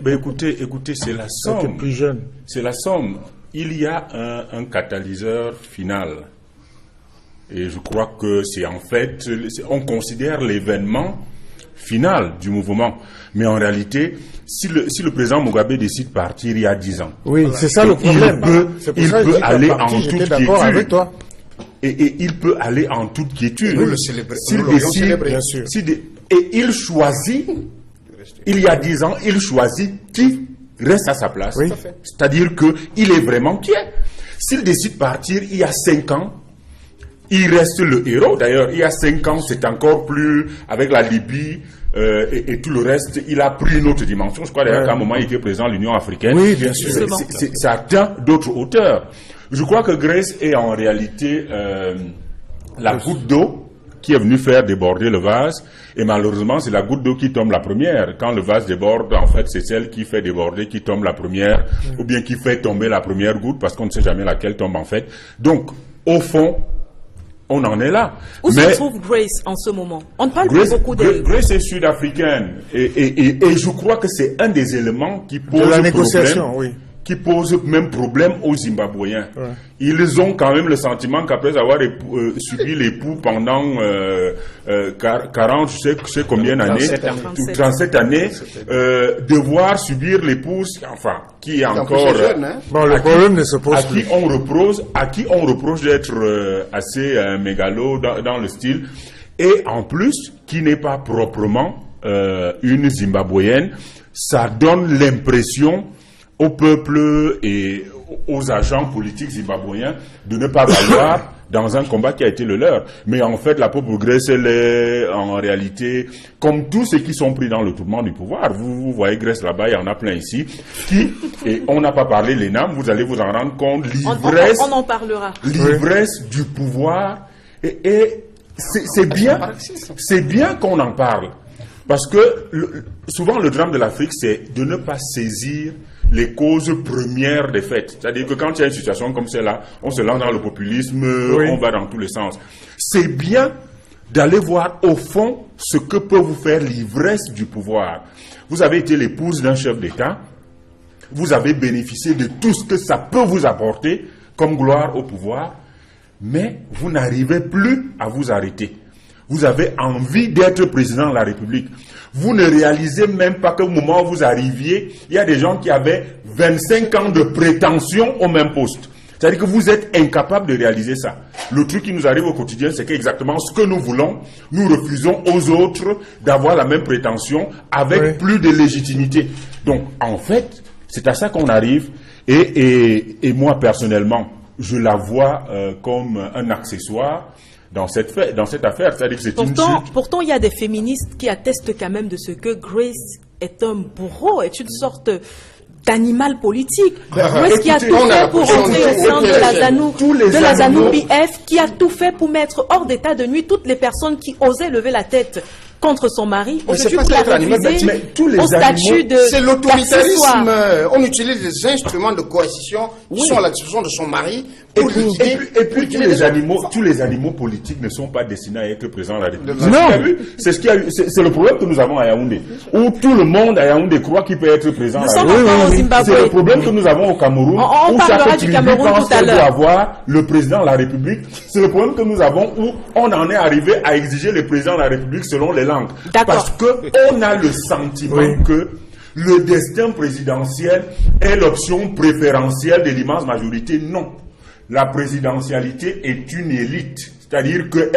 Écoutez, c'est la somme. Plus jeune. C'est la somme. Il y a un catalyseur final. Et je crois que c'est en fait, on considère l'événement final du mouvement. Mais en réalité, si le président Mugabe décide de partir il y a 10 ans, oui, c'est ça le problème. Il peut aller en toute quiétude. Avec toi. Et il peut aller en toute quiétude. Et il choisit, il y a 10 ans, il choisit qui reste à sa place. Oui. C'est-à-dire qu'il est vraiment qui est. S'il décide de partir il y a 5 ans, il reste le héros. D'ailleurs, il y a 5 ans, c'est encore plus, avec la Libye et tout le reste, il a pris une autre dimension. Je crois d'ailleurs qu'à un moment, il était président de l'Union africaine. Oui, bien sûr. Ça atteint d'autres hauteurs. Je crois que Grace est en réalité la goutte d'eau qui est venue faire déborder le vase. Et malheureusement, c'est la goutte d'eau qui tombe la première. Quand le vase déborde, en fait, c'est celle qui fait déborder, qui tombe la première, ou bien qui fait tomber la première goutte, parce qu'on ne sait jamais laquelle tombe en fait. Donc, au fond, on en est là. Où se trouve Grace en ce moment? On ne parle pas beaucoup de... Grace est sud-africaine. Et je crois que c'est un des éléments qui pose la négociation, oui. qui pose même problème aux Zimbabwéens. Ouais. Ils ont quand même le sentiment qu'après avoir subi l'époux pendant 40, je sais combien d'années, 37 années, devoir subir l'épouse, enfin, qui est encore... jeune, hein? Bon, le problème ne se pose plus. À qui on reproche d'être assez mégalo dans le style, et en plus, qui n'est pas proprement une Zimbabwéenne. Ça donne l'impression au peuple et aux agents politiques zimbabwéens de ne pas valoir dans un combat qui a été le leur. Mais en fait, la pauvre Grèce, elle est en réalité, comme tous ceux qui sont pris dans le tourment du pouvoir. Vous voyez Grèce là-bas, il y en a plein ici, et on n'a pas parlé les names, vous allez vous en rendre compte, l'ivresse, on en parlera. L'ivresse du pouvoir, et c'est bien qu'on en parle. Parce que souvent le drame de l'Afrique, c'est de ne pas saisir les causes premières des faits. C'est-à-dire que quand il y a une situation comme celle-là, on se lance dans le populisme, on va dans tous les sens. C'est bien d'aller voir au fond ce que peut vous faire l'ivresse du pouvoir. Vous avez été l'épouse d'un chef d'État, vous avez bénéficié de tout ce que ça peut vous apporter comme gloire au pouvoir, mais vous n'arrivez plus à vous arrêter. Vous avez envie d'être président de la République. Vous ne réalisez même pas qu'au moment où vous arriviez, il y a des gens qui avaient 25 ans de prétention au même poste. C'est-à-dire que vous êtes incapable de réaliser ça. Le truc qui nous arrive au quotidien, c'est qu'exactement ce que nous voulons, nous refusons aux autres d'avoir la même prétention avec plus de légitimité. Donc, en fait, c'est à ça qu'on arrive. Et moi, personnellement, je la vois comme un accessoire dans cette affaire. C'est-à-dire que c'est Pourtant, il y a des féministes qui attestent quand même de ce que Grace est un bourreau, est une sorte d'animal politique. Grace qui a tout fait pour entrer au sein de la ZANU-PF, qui a tout fait pour mettre hors d'état de nuit toutes les personnes qui osaient lever la tête contre son mari. Aujourd'hui, pour la réviser au statut de... C'est l'autoritarisme. On utilise des instruments de coercition qui sont à la disposition de son mari. Et puis tous les animaux politiques ne sont pas destinés à être présents à la République. C'est ce qu'il y a eu. C'est le problème que nous avons à Yaoundé, où tout le monde à Yaoundé croit qu'il peut être présent à la République. C'est le problème que nous avons au Cameroun, où chaque tribu pense qu'elle doit avoir le président de la République. C'est le problème que nous avons où on en est arrivé à exiger le président de la République selon les langues. Parce qu'on a le sentiment que le destin présidentiel est l'option préférentielle de l'immense majorité. Non. La présidentialité est une élite. C'est-à-dire que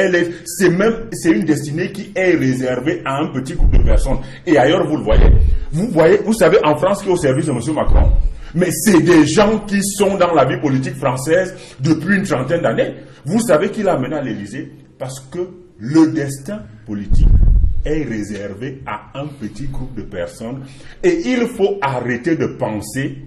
c'est une destinée qui est réservée à un petit groupe de personnes. Et ailleurs, vous le voyez. Vous savez, en France, qui est au service de M. Macron. Mais c'est des gens qui sont dans la vie politique française depuis une trentaine d'années. Vous savez qu'il a mené à l'Élysée parce que le destin politique est réservé à un petit groupe de personnes. Et il faut arrêter de penser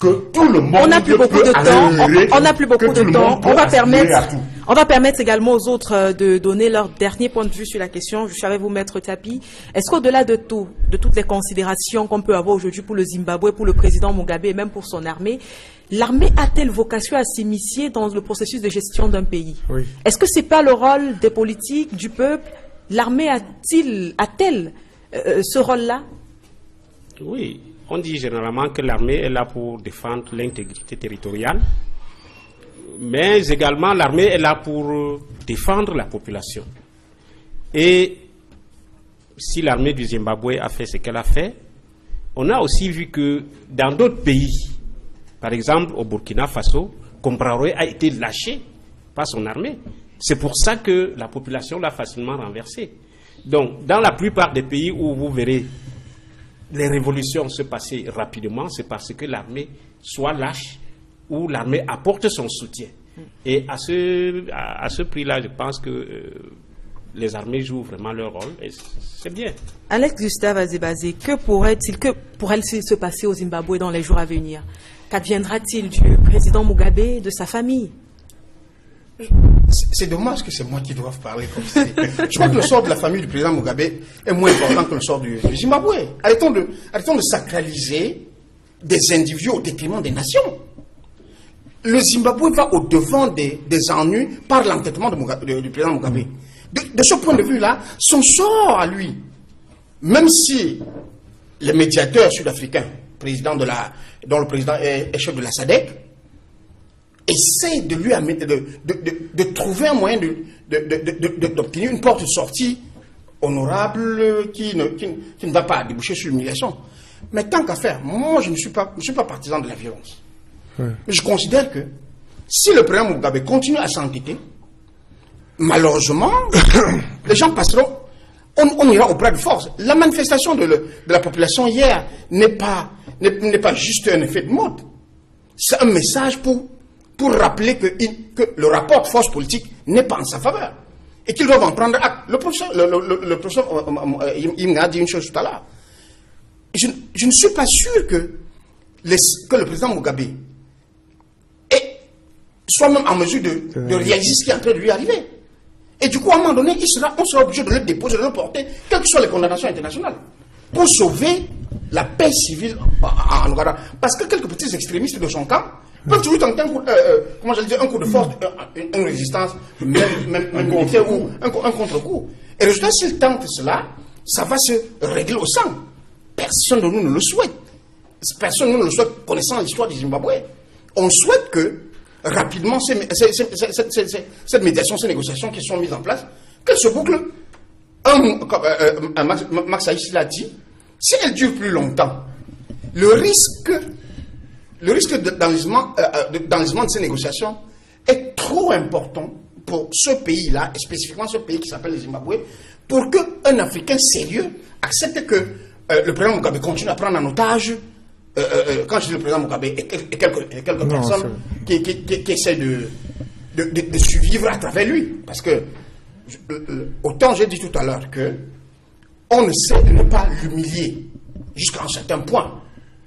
que tout le monde on n'a plus beaucoup de temps. On n'a plus beaucoup de temps. On va permettre également aux autres de donner leur dernier point de vue sur la question. Je suis avec vous, Maître Tapi. Est-ce qu'au-delà de toutes les considérations qu'on peut avoir aujourd'hui pour le Zimbabwe, pour le président Mugabe et même pour son armée, l'armée a-t-elle vocation à s'immiscer dans le processus de gestion d'un pays? Est-ce que c'est pas le rôle des politiques, du peuple? L'armée a-t-elle ce rôle-là? Oui. On dit généralement que l'armée est là pour défendre l'intégrité territoriale, mais également l'armée est là pour défendre la population. Et si l'armée du Zimbabwe a fait ce qu'elle a fait, on a aussi vu que dans d'autres pays, par exemple au Burkina Faso, Compaoré a été lâché par son armée. C'est pour ça que la population l'a facilement renversé. Donc, dans la plupart des pays où vous verrez les révolutions se passer rapidement, c'est parce que l'armée soit lâche ou l'armée apporte son soutien. Et à ce prix-là, je pense que les armées jouent vraiment leur rôle et c'est bien. Alex Gustave Azebazé, que pourrait-il se passer au Zimbabwe dans les jours à venir? Qu'adviendra-t-il du président Mugabe et de sa famille? C'est dommage que c'est moi qui doive parler comme ça. Je crois que le sort de la famille du président Mugabe est moins important que le sort du Zimbabwe. Arrêtons de sacraliser des individus au détriment des nations. Le Zimbabwe va au-devant des ennuis par l'entêtement du président Mugabe. De ce point de vue-là, son sort à lui, même si les médiateurs sud-africains président dont le président est chef de la SADC, essaie de lui amener, de trouver un moyen d'obtenir une porte de sortie honorable qui ne va pas déboucher sur l'humiliation. Mais tant qu'à faire, moi je ne suis pas partisan de la violence. Mais je considère que si le président Mugabe continue à s'entêter, malheureusement, les gens passeront, on ira au bras de force. La manifestation de la population hier n'est pas juste un effet de mode. C'est un message pour rappeler que le rapport de force politique n'est pas en sa faveur. Et qu'ils doivent en prendre acte. Le professeur Imga a dit une chose tout à l'heure. Je ne suis pas sûr que le président Mugabe soit même en mesure de réaliser ce qui est en train de lui arriver. Et du coup, à un moment donné, on sera obligé de le déposer, de le porter, quelles que soient les condamnations internationales, pour sauver la paix civile en Ouganda. Parce que quelques petits extrémistes de son camp peuvent toujours tenter un coup de force, une résistance, même militaire ou un contre-coup. Et résultat, s'ils tentent cela, ça va se régler au sang. Personne de nous ne le souhaite. Personne de nous ne le souhaite, connaissant l'histoire du Zimbabwe. On souhaite que, rapidement, cette médiation, ces négociations qui sont mises en place, qu'elles se bouclent. Max Haïs l'a dit, si elles durent plus longtemps, le risque d'enlisement de ces négociations est trop important pour ce pays-là, et spécifiquement ce pays qui s'appelle le Zimbabwe, pour qu'un Africain sérieux accepte que le président Mugabe continue à prendre en otage, quand je dis le président Mugabe et quelques personnes qui essaient de survivre à travers lui. Parce que, autant j'ai dit tout à l'heure que on ne sait ne pas l'humilier jusqu'à un certain point.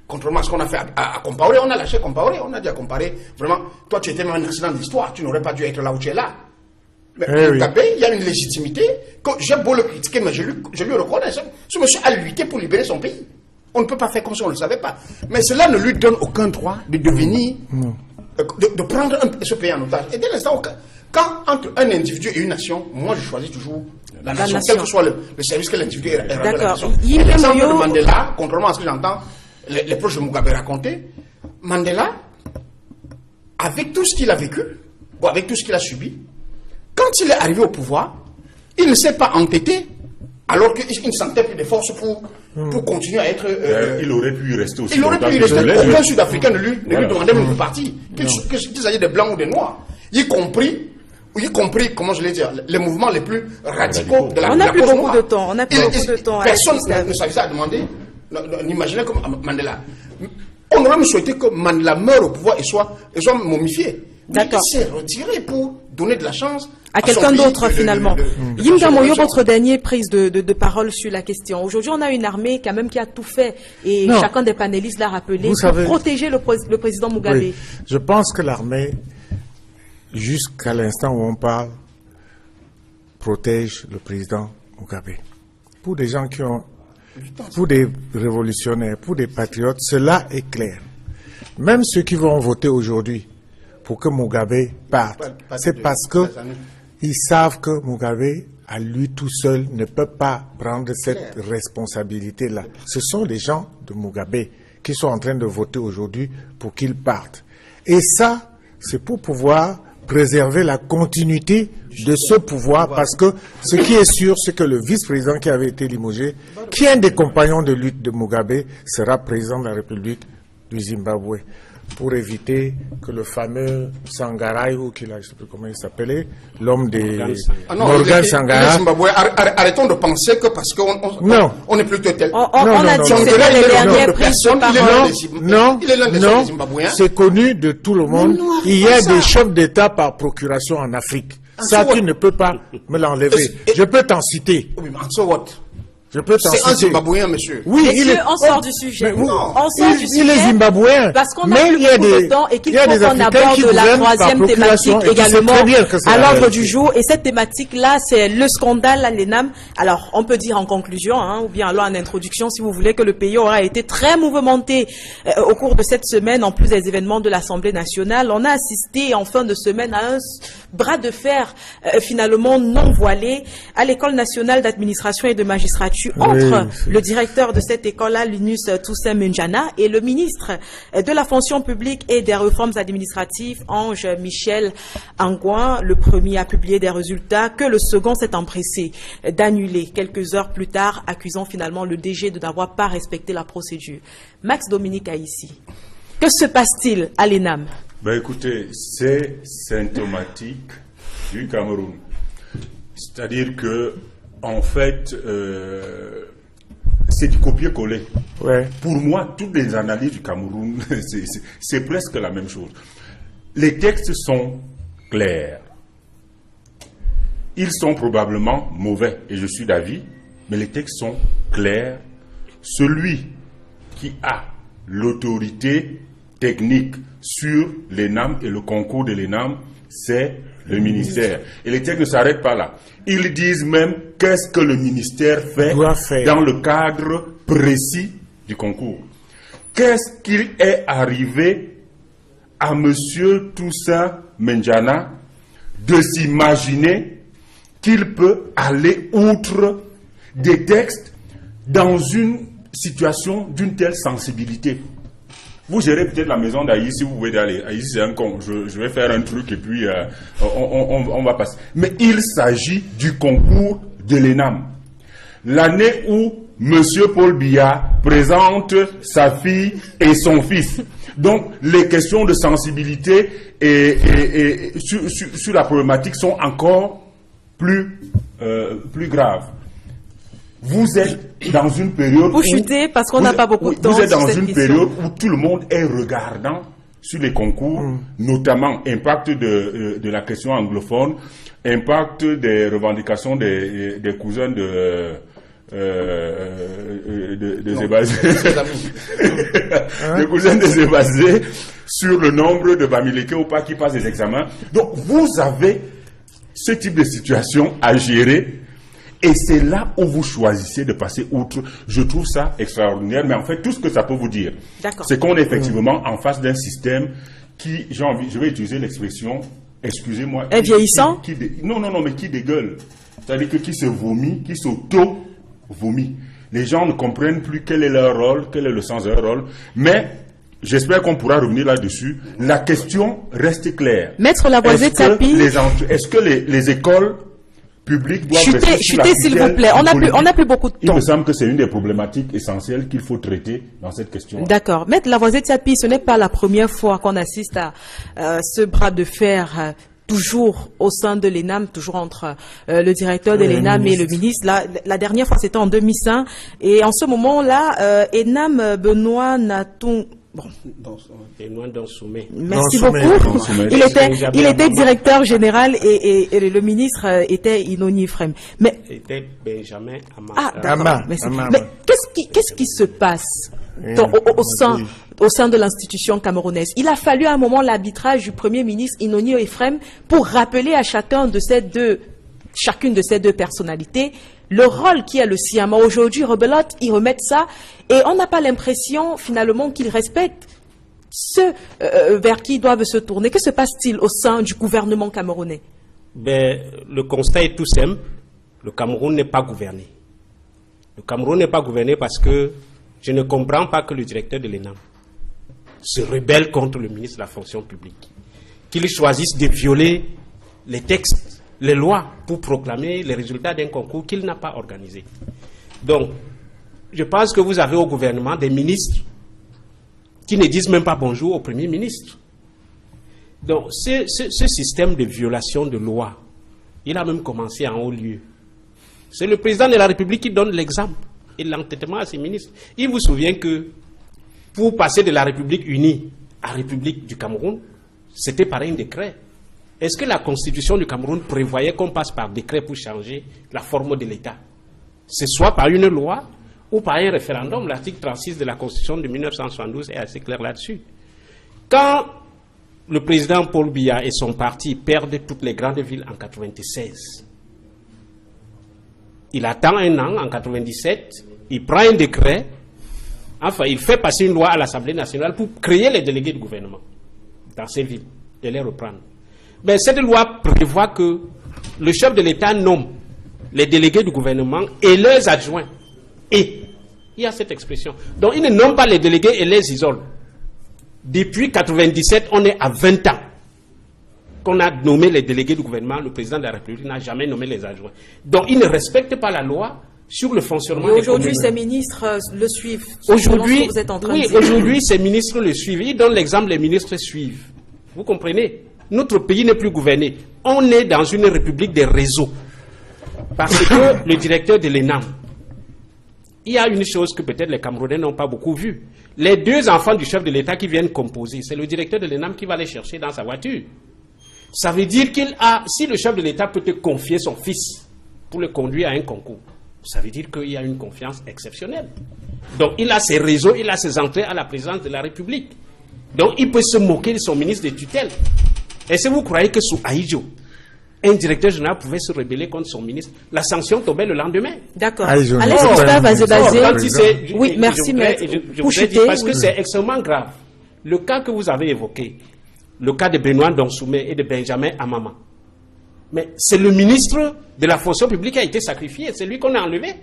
Contrairement à ce qu'on a fait à Compaoré, on a lâché Compaoré, on a dit à Compaoré, vraiment, toi tu étais même un accident d'histoire, tu n'aurais pas dû être là où tu es là. Mais Mugabe, il y a une légitimité, j'ai beau le critiquer, mais je lui reconnais. Ce monsieur a lutté pour libérer son pays. On ne peut pas faire comme si on ne le savait pas. Mais cela ne lui donne aucun droit de devenir, de prendre ce pays en otage. Et dès l'instant, quand entre un individu et une nation, moi je choisis toujours la nation, quel que soit le service que l'individu est rendu à la nation. L'exemple de Mandela, contrairement à ce que j'entends les proches de Mugabe raconter, Mandela, avec tout ce qu'il a vécu, ou avec tout ce qu'il a subi, quand il est arrivé au pouvoir, il ne s'est pas entêté, alors qu'il ne sentait plus de force pour continuer à être... il aurait pu rester aussi. Il aurait pu rester. Aucun Sud-Africain ne lui demandait même de partir. Qu'ils soient des blancs ou des noirs. Y compris, comment je vais dire, les mouvements les plus radicaux de la On n'a plus beaucoup de temps. On n'a plus beaucoup de temps. Personne ne savait ça à demander. N'imaginez comme Mandela. On aurait même souhaité que Mandela meure au pouvoir et soit momifié. D'accord. Il s'est retiré pour donner de la chance à quelqu'un d'autre finalement. Yimga Moyo, votre dernière prise de parole sur la question. Aujourd'hui, on a une armée quand même qui a tout fait et chacun des panélistes l'a rappelé pour protéger le président Mugabe. Oui, je pense que l'armée, jusqu'à l'instant où on parle, protège le président Mugabe. Pour des gens pour des révolutionnaires, pour des patriotes, cela est clair. Même ceux qui vont voter aujourd'hui pour que Mugabe parte, c'est parce que ils savent que Mugabe, à lui tout seul, ne peut pas prendre cette responsabilité-là. Ce sont les gens de Mugabe qui sont en train de voter aujourd'hui pour qu'il parte. Et ça, c'est pour pouvoir préserver la continuité de ce pouvoir, parce que ce qui est sûr, c'est que le vice-président qui avait été limogé, qui est un des compagnons de lutte de Mugabe, sera président de la République du Zimbabwe, pour éviter que le fameux Sangarai, ou je ne sais plus comment il s'appelait, l'homme des Morgan Sangarai. Arrêtons de penser que parce qu'on est plutôt tel. On a dit que c'était les dernières prises de parole. Non, c'est connu de tout le monde. Il y a des chefs d'État par procuration en Afrique. Ça, tu ne peux pas me l'enlever. Je peux t'en citer. Oui, mais so what? C'est un Zimbabwéen, monsieur. Oui, on sort du sujet. On sort du sujet. Il est Zimbabwéen. Parce qu'on a plus beaucoup de temps et qu'il faut qu'on aborde la troisième thématique également à l'ordre du jour. Et cette thématique-là, c'est le scandale à l'ENAM. Alors, on peut dire en conclusion, ou bien alors en introduction, si vous voulez, que le pays aura été très mouvementé au cours de cette semaine, en plus des événements de l'Assemblée nationale. On a assisté en fin de semaine à un bras de fer finalement non voilé à l'École nationale d'administration et de magistrature entre le directeur de cette école-là, Linus Toussaint Munjana, et le ministre de la fonction publique et des réformes administratives, Ange Michel Angouin. Le premier a publié des résultats que le second s'est empressé d'annuler quelques heures plus tard, accusant finalement le DG de n'avoir pas respecté la procédure. Max Dominique Aïssi, que se passe-t-il à l'ENAM? Ben écoutez, c'est symptomatique du Cameroun. C'est-à-dire que, en fait, c'est du copier-coller. Ouais. Pour moi, toutes les analyses du Cameroun, c'est presque la même chose. Les textes sont clairs. Ils sont probablement mauvais, et je suis d'avis, mais les textes sont clairs. Celui qui a l'autorité technique sur l'ENAM et le concours de l'ENAM, c'est le ministère. Et les textes ne s'arrêtent pas là. Ils disent même qu'est-ce que le ministère fait dans le cadre précis du concours. Qu'est-ce qu'il est arrivé à M. Toussaint Munjana de s'imaginer qu'il peut aller outre des textes dans une situation d'une telle sensibilité? Vous gérez peut-être la maison d'Aïssi, vous pouvez y aller. Aïssi, c'est un con. Je vais faire un truc et puis on va passer. Mais il s'agit du concours de l'ENAM. L'année où M. Paul Biya présente sa fille et son fils. Donc, les questions de sensibilité et sur la problématique sont encore plus graves. Vous êtes dans une période Pour chuter, parce qu'on n'a pas beaucoup de temps. Vous êtes dans une question. période où tout le monde est regardant sur les concours, notamment impact de la question anglophone, impact des revendications des cousins de Zébazé, des cousins de Zébazé sur le nombre de Bamileke ou pas qui passent des examens. Donc vous avez ce type de situation à gérer. Et c'est là où vous choisissez de passer outre. Je trouve ça extraordinaire, mais en fait, tout ce que ça peut vous dire, c'est qu'on est effectivement en face d'un système qui, je vais utiliser l'expression, excusez-moi... Est vieillissant? Non, mais qui dégueule. C'est-à-dire que qui se vomit, qui s'auto-vomit. Les gens ne comprennent plus quel est leur rôle, quel est le sens de leur rôle, mais... J'espère qu'on pourra revenir là-dessus. La question reste claire. Maître Lavoisier Tsapi... Est-ce que les écoles... public doit chuter, s'il vous plaît. On n'a plus beaucoup de temps. Il me semble que c'est une des problématiques essentielles qu'il faut traiter dans cette question. D'accord. Maître Lavoisier Tsapi, ce n'est pas la première fois qu'on assiste à ce bras de fer toujours au sein de l'ENAM, toujours entre le directeur de l'ENAM et le ministre. La dernière fois, c'était en 2005. Et en ce moment-là, ENAM Benoît Natung... Bon. Merci beaucoup. Il était directeur général et le ministre était Inoni Ephraim. Mais était Benjamin Ama. Ah, d'accord. Mais qu'est-ce qui se passe au sein de l'institution camerounaise? Il a fallu à un moment l'arbitrage du Premier ministre Inoni Ephraim pour rappeler à chacune de ces deux personnalités le rôle qui est le sien. Mais aujourd'hui, Rebelote, ils remettent ça et on n'a pas l'impression finalement qu'ils respectent ceux vers qui ils doivent se tourner. Que se passe-t-il au sein du gouvernement camerounais? Le constat est tout simple. Le Cameroun n'est pas gouverné. Le Cameroun n'est pas gouverné parce que je ne comprends pas que le directeur de l'ENAM se rebelle contre le ministre de la fonction publique. Qu'il choisisse de violer les textes, les lois pour proclamer les résultats d'un concours qu'il n'a pas organisé. Donc, je pense que vous avez au gouvernement des ministres qui ne disent même pas bonjour au Premier ministre. Donc, ce système de violation de loi, il a même commencé en haut lieu. C'est le président de la République qui donne l'exemple et l'entêtement à ses ministres. Il vous souvient que pour passer de la République unie à la République du Cameroun, c'était par un décret. Est-ce que la Constitution du Cameroun prévoyait qu'on passe par décret pour changer la forme de l'État? C'est soit par une loi ou par un référendum. L'article 36 de la Constitution de 1972 est assez clair là-dessus. Quand le président Paul Biya et son parti perdent toutes les grandes villes en 1996, il attend un an, en 1997, il prend un décret, enfin il fait passer une loi à l'Assemblée nationale pour créer les délégués du gouvernement dans ces villes et les reprendre. Ben, cette loi prévoit que le chef de l'État nomme les délégués du gouvernement et leurs adjoints. Et il y a cette expression. Donc, ils ne nomment pas les délégués et les isolent. Depuis 1997, on est à 20 ans qu'on a nommé les délégués du gouvernement. Le président de la République n'a jamais nommé les adjoints. Donc, ils ne respectent pas la loi sur le fonctionnement des communes. Aujourd'hui, ces ministres le suivent. Aujourd'hui, vous êtes en train oui, de dire. aujourd'hui, ces ministres le suivent. Ils donnent l'exemple, les ministres suivent. Vous comprenez? Notre pays n'est plus gouverné. On est dans une république des réseaux. Parce que le directeur de l'ENAM, il y a une chose que peut-être les Camerounais n'ont pas beaucoup vue. Les deux enfants du chef de l'État qui viennent composer, c'est le directeur de l'ENAM qui va les chercher dans sa voiture. Ça veut dire si le chef de l'État peut te confier son fils pour le conduire à un concours, ça veut dire qu'il y a une confiance exceptionnelle. Donc il a ses réseaux, il a ses entrées à la présidence de la République. Donc il peut se moquer de son ministre de tutelle. Et si vous croyez que sous Aïdjo, un directeur général pouvait se rebeller contre son ministre, la sanction tombait le lendemain. D'accord. Aïdjo, Alex non, Gustave pas Azebazé. Oui, merci, mais je voudrais dire parce que c'est extrêmement grave. Le cas que vous avez évoqué, le cas de Benoît Donsoumé et de Benjamin Amama, mais c'est le ministre de la fonction publique qui a été sacrifié, c'est lui qu'on a enlevé.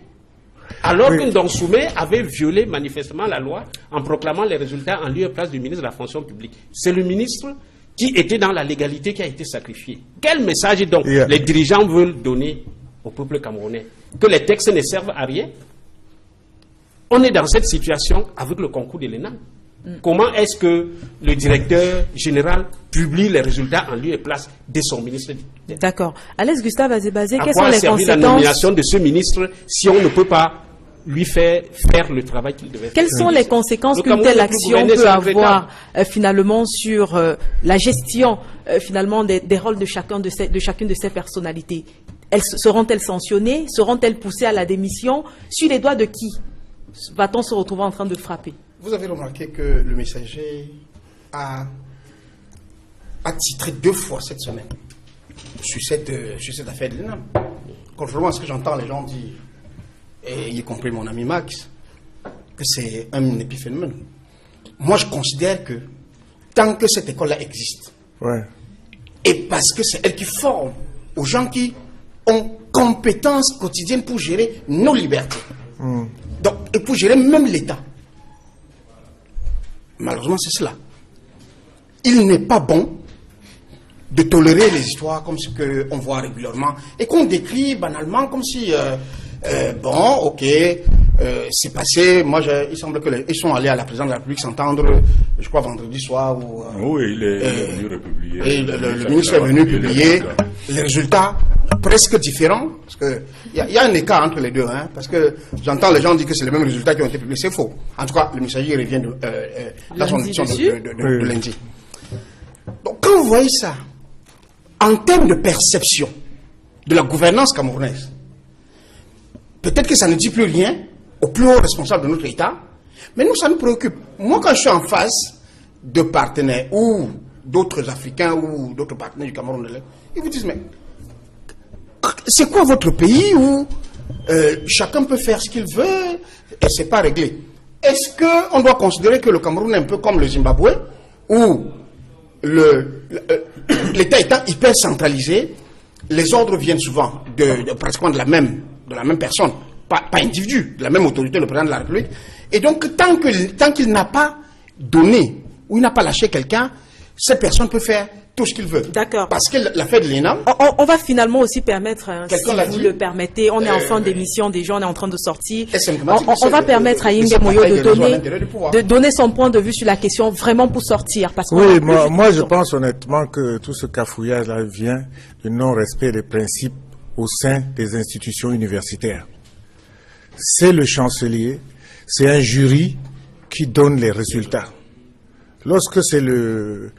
Alors que Donsoumé avait violé manifestement la loi en proclamant les résultats en lieu et place du ministre de la fonction publique. C'est le ministre qui était dans la légalité qui a été sacrifié. Quel message donc les dirigeants veulent donner au peuple camerounais? Que les textes ne servent à rien? On est dans cette situation avec le concours de l'ENAM. Comment est-ce que le directeur général publie les résultats en lieu et place de son ministre? D'accord. Alex Gustave Azebazé, à quelles quoi sont a les servi la conséquences nomination de ce ministre si on ne peut pas lui faire le travail qu'il devait faire? Quelles sont les conséquences Le qu'une Cameroun telle n'est plus action gouverné, peut c'est avoir finalement sur la gestion finalement des rôles de chacune de ces personnalités? Seront-elles sanctionnées? Seront-elles poussées à la démission? Sur les doigts de qui va-t-on se retrouver en train de frapper? Vous avez remarqué que le Messager a titré 2 fois cette semaine sur cette affaire de l'ENAM. Contrairement à ce que j'entends les gens dire, et y compris mon ami Max, que c'est un épiphénomène. Moi, je considère que tant que cette école-là existe, et parce que c'est elle qui forme aux gens qui ont compétence quotidienne pour gérer nos libertés, donc, et pour gérer même l'État. Malheureusement, c'est cela. Il n'est pas bon de tolérer les histoires comme ce qu'on voit régulièrement et qu'on décrit banalement comme si, bon, ok, c'est passé. Moi, il semble qu'ils sont allés à la présidence de la République s'entendre, je crois, vendredi soir. Oui, il est venu republier. Et le ministre est venu publier les résultats presque différents. Parce qu'il y a un écart entre les deux. Hein, parce que j'entends les gens dire que c'est les mêmes résultats qui ont été publiés. C'est faux. En tout cas, le Messager revient dans son édition de lundi. Donc, quand vous voyez ça, en termes de perception de la gouvernance camerounaise, peut-être que ça ne dit plus rien aux plus hauts responsables de notre État, mais nous, ça nous préoccupe. Moi, quand je suis en face de partenaires ou d'autres Africains ou d'autres partenaires du Cameroun, ils vous disent, mais c'est quoi votre pays où chacun peut faire ce qu'il veut et c'est pas réglé? Est-ce qu'on doit considérer que le Cameroun est un peu comme le Zimbabwe où l'État étant hyper centralisé, les ordres viennent souvent pratiquement de la même personne, pas individu, de la même autorité, le président de la République. Et donc, tant qu'il n'a pas donné ou il n'a pas lâché quelqu'un, cette personne peut faire tout ce qu'il veut. D'accord. Parce que l'affaire de l'ENAM... On va finalement aussi permettre, si vous dit, le permettez, on est en fin d'émission déjà, on est en train de sortir. On va permettre à Inge Moyo de donner son point de vue sur la question vraiment pour sortir. Parce oui, moi je pense honnêtement que tout ce cafouillage-là vient du non-respect des principes au sein des institutions universitaires. C'est le chancelier, c'est un jury qui donne les résultats. Lorsque c'est le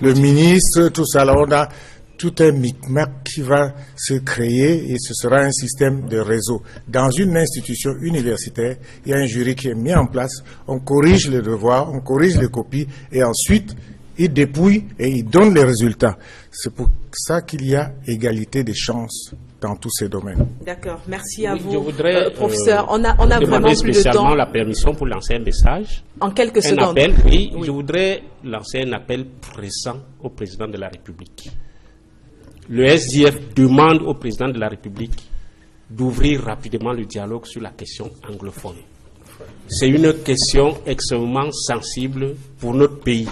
ministre, tout ça, là, on a tout un micmac qui va se créer et ce sera un système de réseau. Dans une institution universitaire, il y a un jury qui est mis en place, on corrige les devoirs, on corrige les copies et ensuite, il dépouille et il donne les résultats. C'est pour ça qu'il y a égalité des chances dans tous ces domaines. D'accord, merci à vous. Je voudrais, professeur, on a vraiment plus de temps. La permission pour lancer un message. En quelques secondes. Appel, oui, je voudrais lancer un appel pressant au président de la République. Le SDF demande au président de la République d'ouvrir rapidement le dialogue sur la question anglophone. C'est une question extrêmement sensible pour notre pays.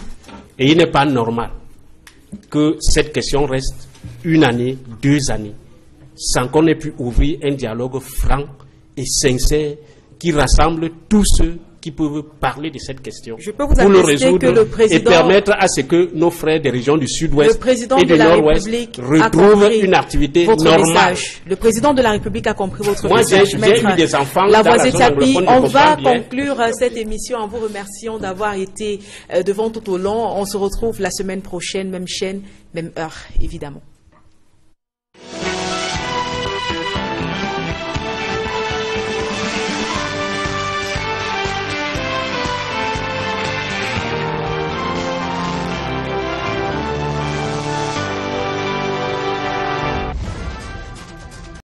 Et il n'est pas normal que cette question reste 1 année, 2 années, sans qu'on ait pu ouvrir un dialogue franc et sincère qui rassemble tous ceux qui peuvent parler de cette question. Je peux vous pour le attester résoudre que le président, et permettre à ce que nos frères des régions du Sud-Ouest et du Nord-Ouest retrouvent une activité normale. Le président de la République a compris votre Moi, message. j'ai eu des enfants Lavoisier Tsapi, on va conclure cette émission en vous remerciant d'avoir été devant tout au long. On se retrouve la semaine prochaine, même chaîne, même heure, évidemment.